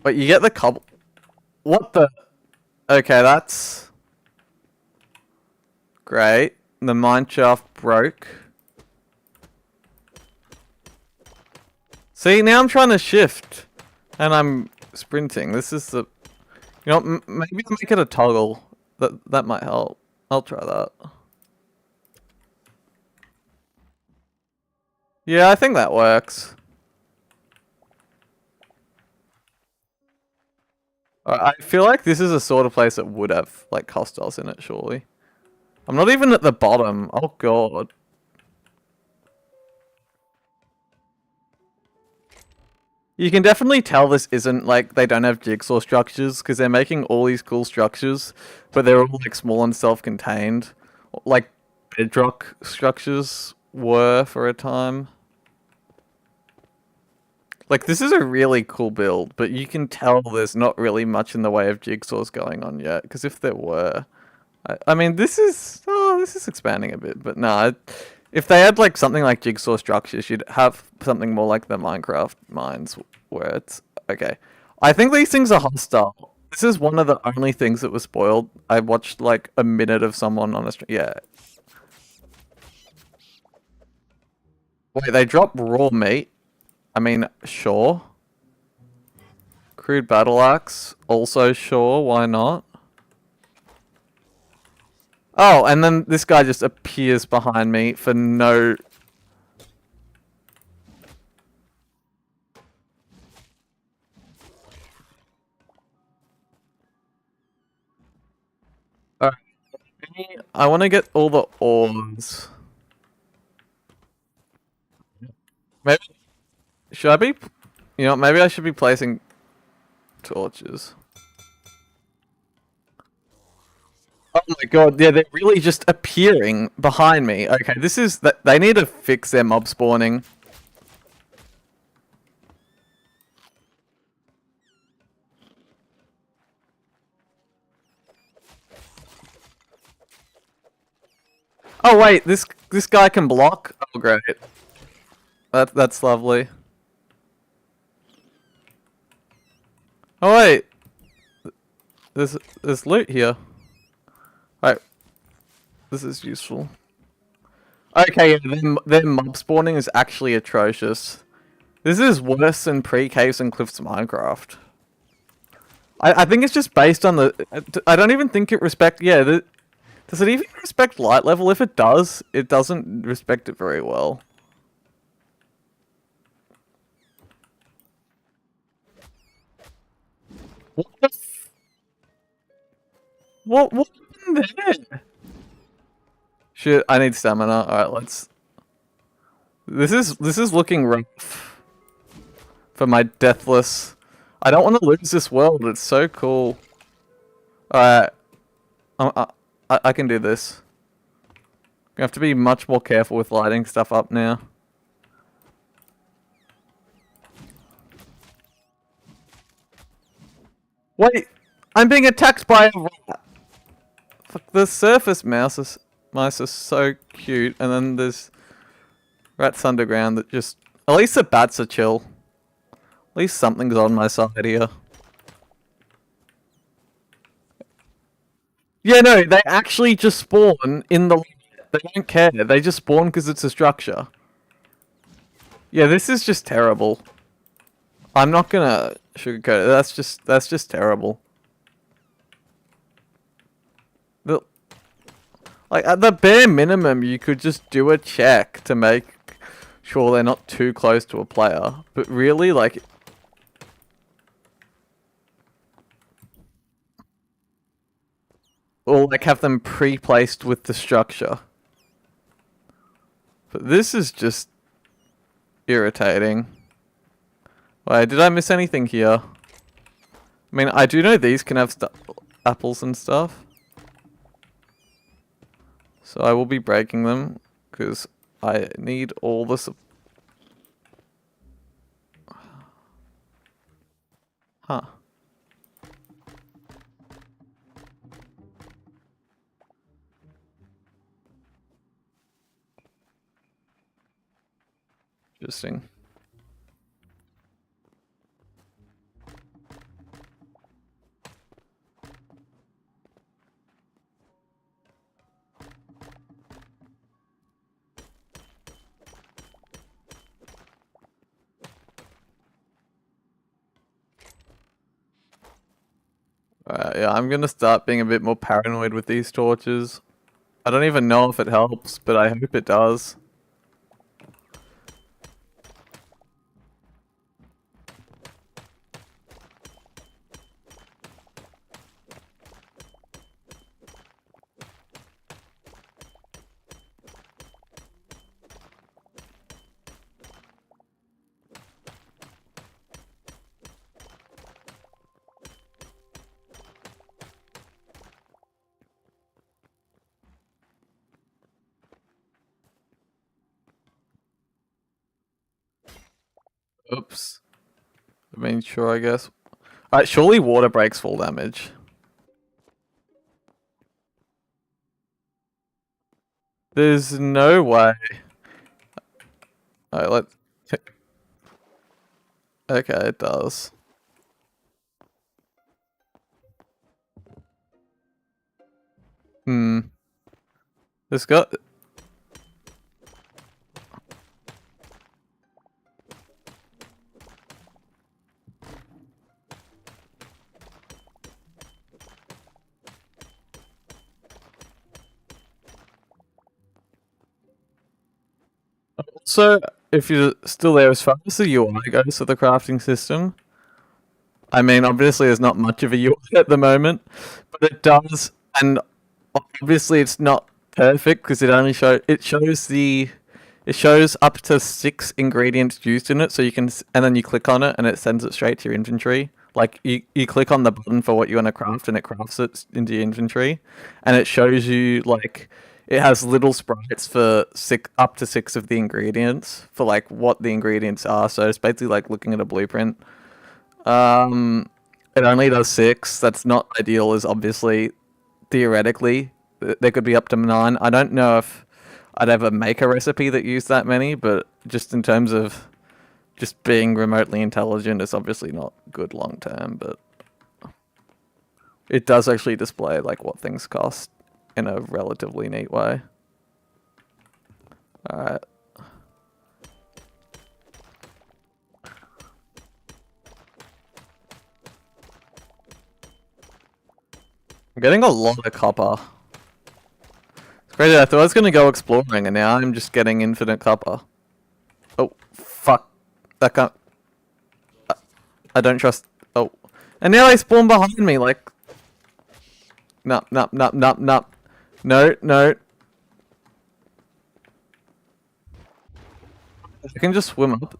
But you get the cobble... what the... okay, that's... great. The mineshaft broke. See, now I'm trying to shift. And I'm sprinting. This is the... you know, maybe I'll make it a toggle. That might help. I'll try that. Yeah, I think that works. I feel like this is a sort of place that would have, like, hostiles in it, surely. I'm not even at the bottom. Oh, God. You can definitely tell this isn't, like, they don't have jigsaw structures, because they're making all these cool structures, but they're all, like, small and self-contained. Like, bedrock structures were for a time. Like this is a really cool build, but you can tell there's not really much in the way of jigsaws going on yet. Because if there were, I mean, this is expanding a bit, but no. If they had like something like jigsaw structures, you'd have something more like the Minecraft mines, where it's okay. I think these things are hostile. This is one of the only things that was spoiled. I watched like a minute of someone on a stream. Yeah. Wait, they drop raw meat. I mean, sure. Crude battle axe. Also sure. Why not? Oh, and then this guy just appears behind me for no. Alright, I want to get all the ores. Maybe should I be? You know, maybe I should be placing torches. Oh my god, yeah, they're really just appearing behind me. Okay, this is that they need to fix their mob spawning. Oh wait, this guy can block. Oh great, that's lovely. Oh wait, there's loot here. Right, this is useful. Okay, yeah, their mob spawning is actually atrocious. This is worse than pre-Caves and Cliffs Minecraft. I think it's just based on the. I don't even think it respect. Yeah, does it even respect light level? If it does, it doesn't respect it very well. What? What happened there? Shit, I need stamina. All right, let's. This is looking rough for my deathless. I don't want to lose this world. It's so cool. All right, I can do this. I have to be much more careful with lighting stuff up now. Wait, I'm being attacked by a rat. Fuck, the surface mice are so cute, and then there's rats underground that just. At least the bats are chill. At least something's on my side here. Yeah, no, they actually just spawn in the. They don't care. They just spawn because it's a structure. Yeah, this is just terrible. I'm not gonna sugarcoat it. That's just terrible. The, like at the bare minimum, you could just do a check to make sure they're not too close to a player. But really, like, or like have them pre-placed with the structure. But this is just irritating. Wait, did I miss anything here? I mean, I do know these can have apples and stuff. So I will be breaking them because I need all the. Huh. Interesting. Yeah, I'm gonna start being a bit more paranoid with these torches. I don't even know if it helps, but I hope it does. Oops. I mean, sure, I guess. Alright, surely water breaks full damage. There's no way. Alright, let's... Okay, it does. Hmm. It's got... So, if you're still there, as far as the UI goes for the crafting system, I mean, obviously there's not much of a UI at the moment, but it does, and obviously it's not perfect because it shows up to 6 ingredients used in it, so you can, and then you click on it and it sends it straight to your inventory. Like you click on the button for what you want to craft and it crafts it into your inventory, and it shows you like it has little sprites for up to 6 of the ingredients for like what the ingredients are. So it's basically like looking at a blueprint. It only does 6. That's not ideal, as obviously theoretically there could be up to 9. I don't know if I'd ever make a recipe that used that many, but just in terms of just being remotely intelligent, it's obviously not good long term. But it does actually display like what things cost in a relatively neat way. All right. I'm getting a lot of copper. It's crazy. I thought I was gonna go exploring, and now I'm just getting infinite copper. Oh fuck! That can't. I don't trust. Oh, and now they spawn behind me. Like, no, no, no, no, no, no, no. I can just swim up.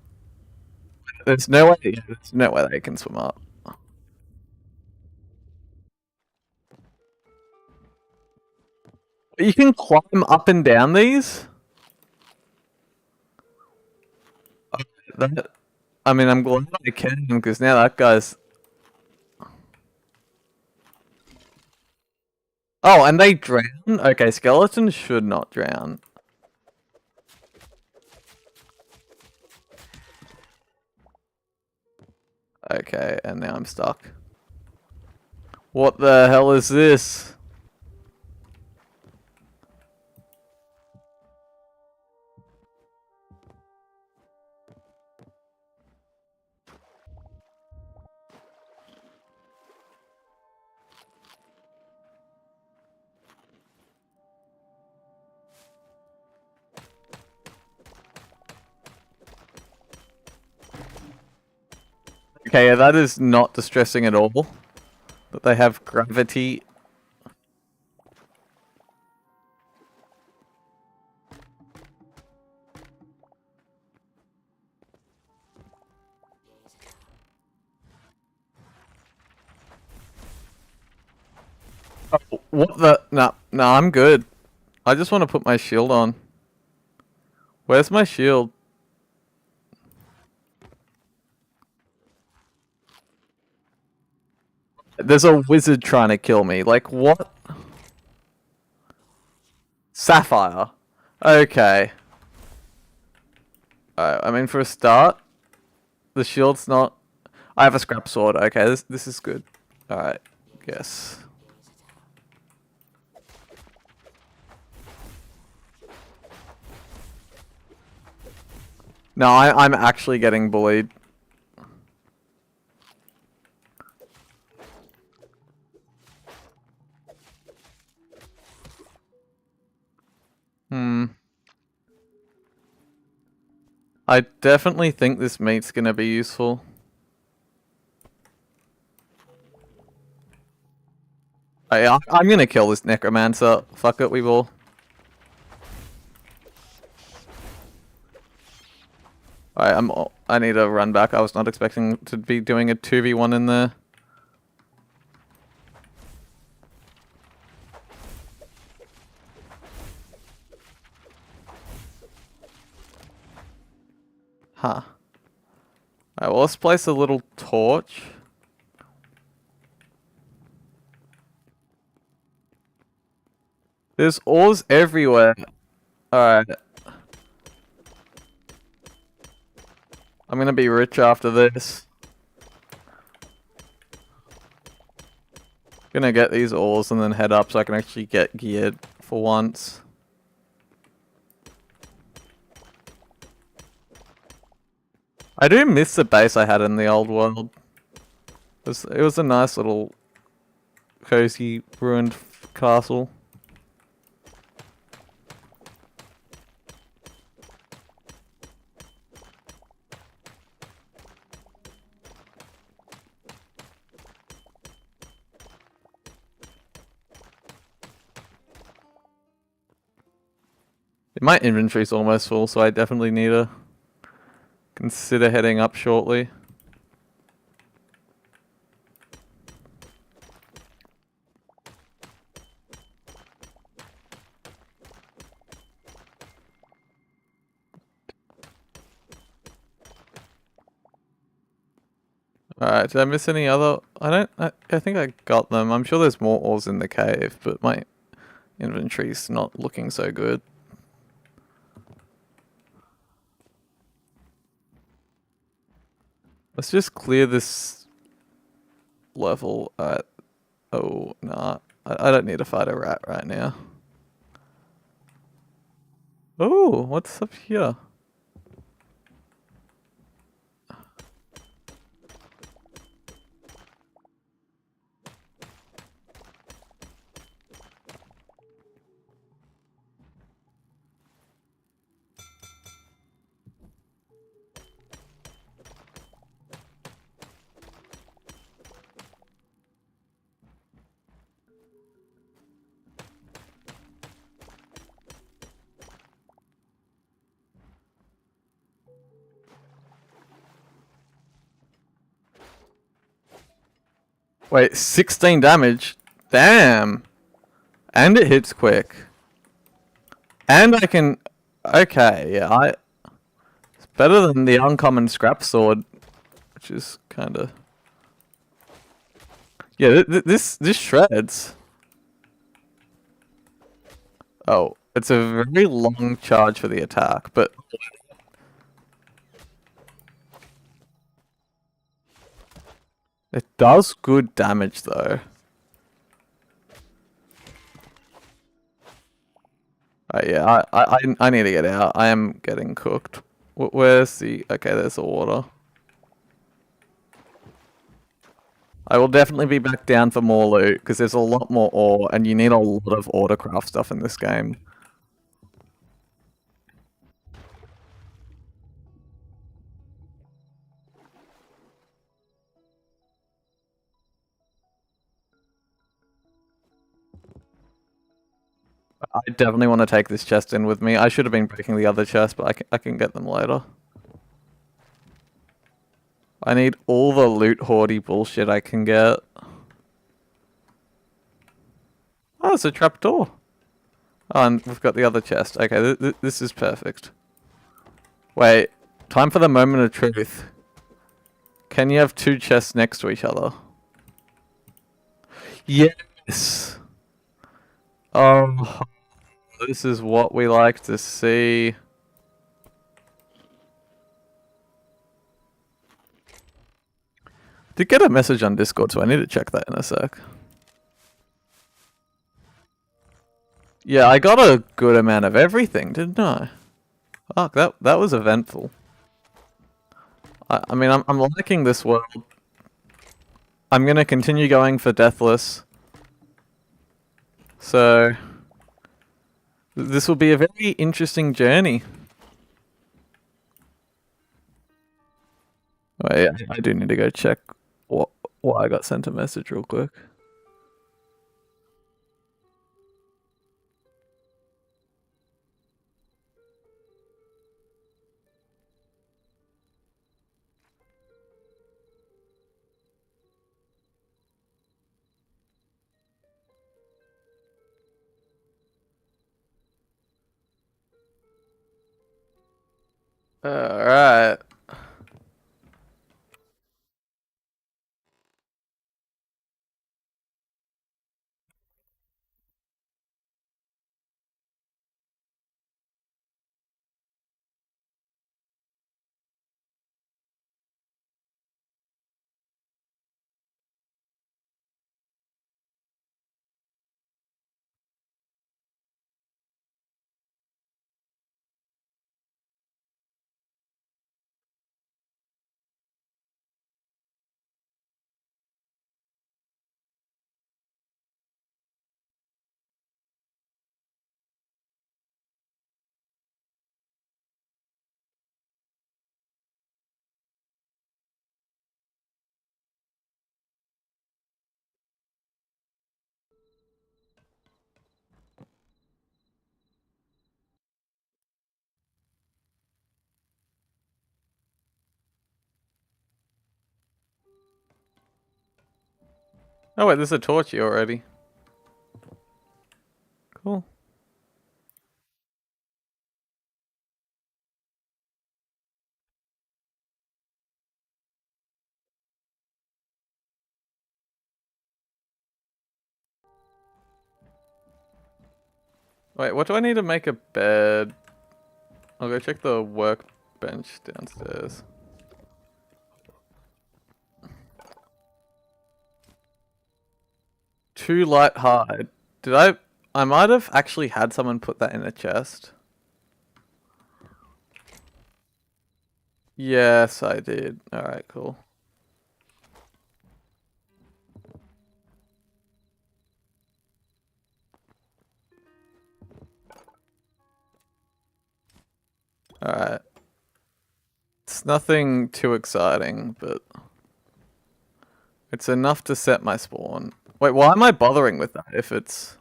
There's no way. There's no way they can swim up. You can climb up and down these. That, I mean, I'm glad I can because now that guy's. Oh, and they drown? Okay, skeletons should not drown. Okay, and now I'm stuck. What the hell is this? Okay, yeah, that is not distressing at all. That they have gravity. Oh, what the? Nah, nah, I'm good. I just want to put my shield on. Where's my shield? There's a wizard trying to kill me. Like, what? Sapphire. Okay. I mean, for a start, the shield's not... I have a scrap sword. Okay, this is good. Alright, yes. No, I'm actually getting bullied. I definitely think this meat's gonna be useful. I'm gonna kill this necromancer. Fuck it, we will. Alright, I need to run back. I was not expecting to be doing a 2v1 in there. Huh. Alright, well, let's place a little torch. There's ores everywhere. Alright. I'm gonna be rich after this. Gonna get these ores and then head up so I can actually get geared for once. I do miss the base I had in the old world. It was a nice little cozy ruined castle. My inventory's almost full, so I definitely need to consider heading up shortly. Alright, did I miss any other? I think I got them. I'm sure there's more ores in the cave, but my inventory's not looking so good. Let's just clear this level at... Oh, nah. I don't need to fight a rat right now. Oh, what's up here? Wait, 16 damage? Damn! And it hits quick. And I can... Okay, yeah, it's better than the uncommon scrap sword, which is kind of... Yeah, this shreds. Oh, it's a very long charge for the attack, but... It does good damage, though. Yeah, I need to get out. I am getting cooked. Where's the... Okay, there's the water. I will definitely be back down for more loot, because there's a lot more ore, and you need a lot of ore to craft stuff in this game. I definitely want to take this chest in with me. I should have been breaking the other chest, but I can get them later. I need all the loot hoardy bullshit I can get. Oh, it's a trapdoor. Oh, and we've got the other chest. Okay, this is perfect. Wait, time for the moment of truth. Can you have two chests next to each other? Yes! Oh, this is what we like to see. Did get a message on Discord, so I need to check that in a sec. Yeah, I got a good amount of everything, didn't I? Fuck, that was eventful. I mean, I'm liking this world. I'm gonna continue going for Deathless. So... This will be a very interesting journey. Wait, I do need to go check why I got sent a message real quick. Alright. Oh wait, there's a torch here already. Cool. Wait, what do I need to make a bed? I'll go check the workbench downstairs. Too light hide. Did I? I might have actually had someone put that in a chest. Yes, I did. Alright, cool. Alright. It's nothing too exciting, but it's enough to set my spawn. Wait, why am I bothering with that if it's...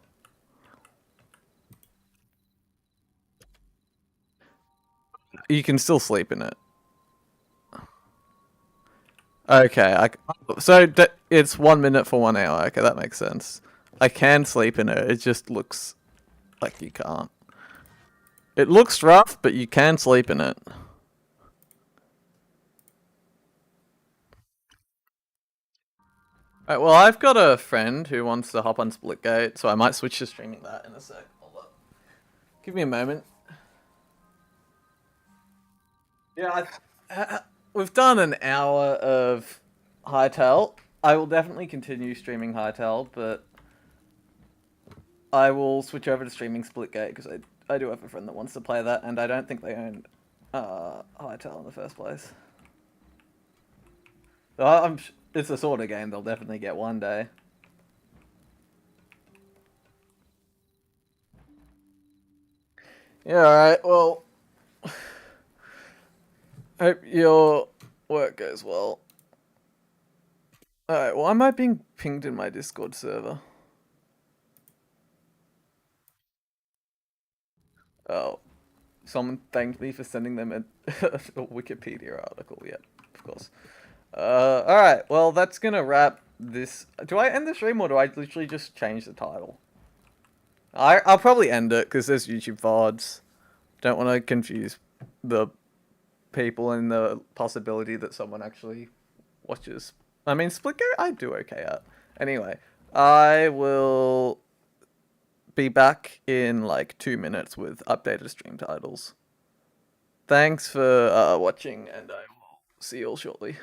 You can still sleep in it. Okay, so it's 1 minute for 1 hour. Okay, that makes sense. I can sleep in it. It just looks like you can't. It looks rough, but you can sleep in it. Alright, well, I've got a friend who wants to hop on Splitgate, so I might switch to streaming that in a sec. Hold up. Give me a moment. Yeah, we've done an hour of Hytale. I will definitely continue streaming Hytale, but I will switch over to streaming Splitgate because I do have a friend that wants to play that, and I don't think they own Hytale in the first place. So it's a sort of game they'll definitely get one day. Yeah, alright, well, hope your work goes well. Alright, why am I being pinged in my Discord server? Oh, someone thanked me for sending them a Wikipedia article. Yeah, of course. Alright, well, that's gonna wrap this. Do I end the stream or do I literally just change the title? I'll probably end it because there's YouTube VODs. Don't want to confuse the people and the possibility that someone actually watches. I mean, Splitgate I do okay at. Anyway, I will be back in like 2 minutes with updated stream titles. Thanks for watching, and I will see you all shortly.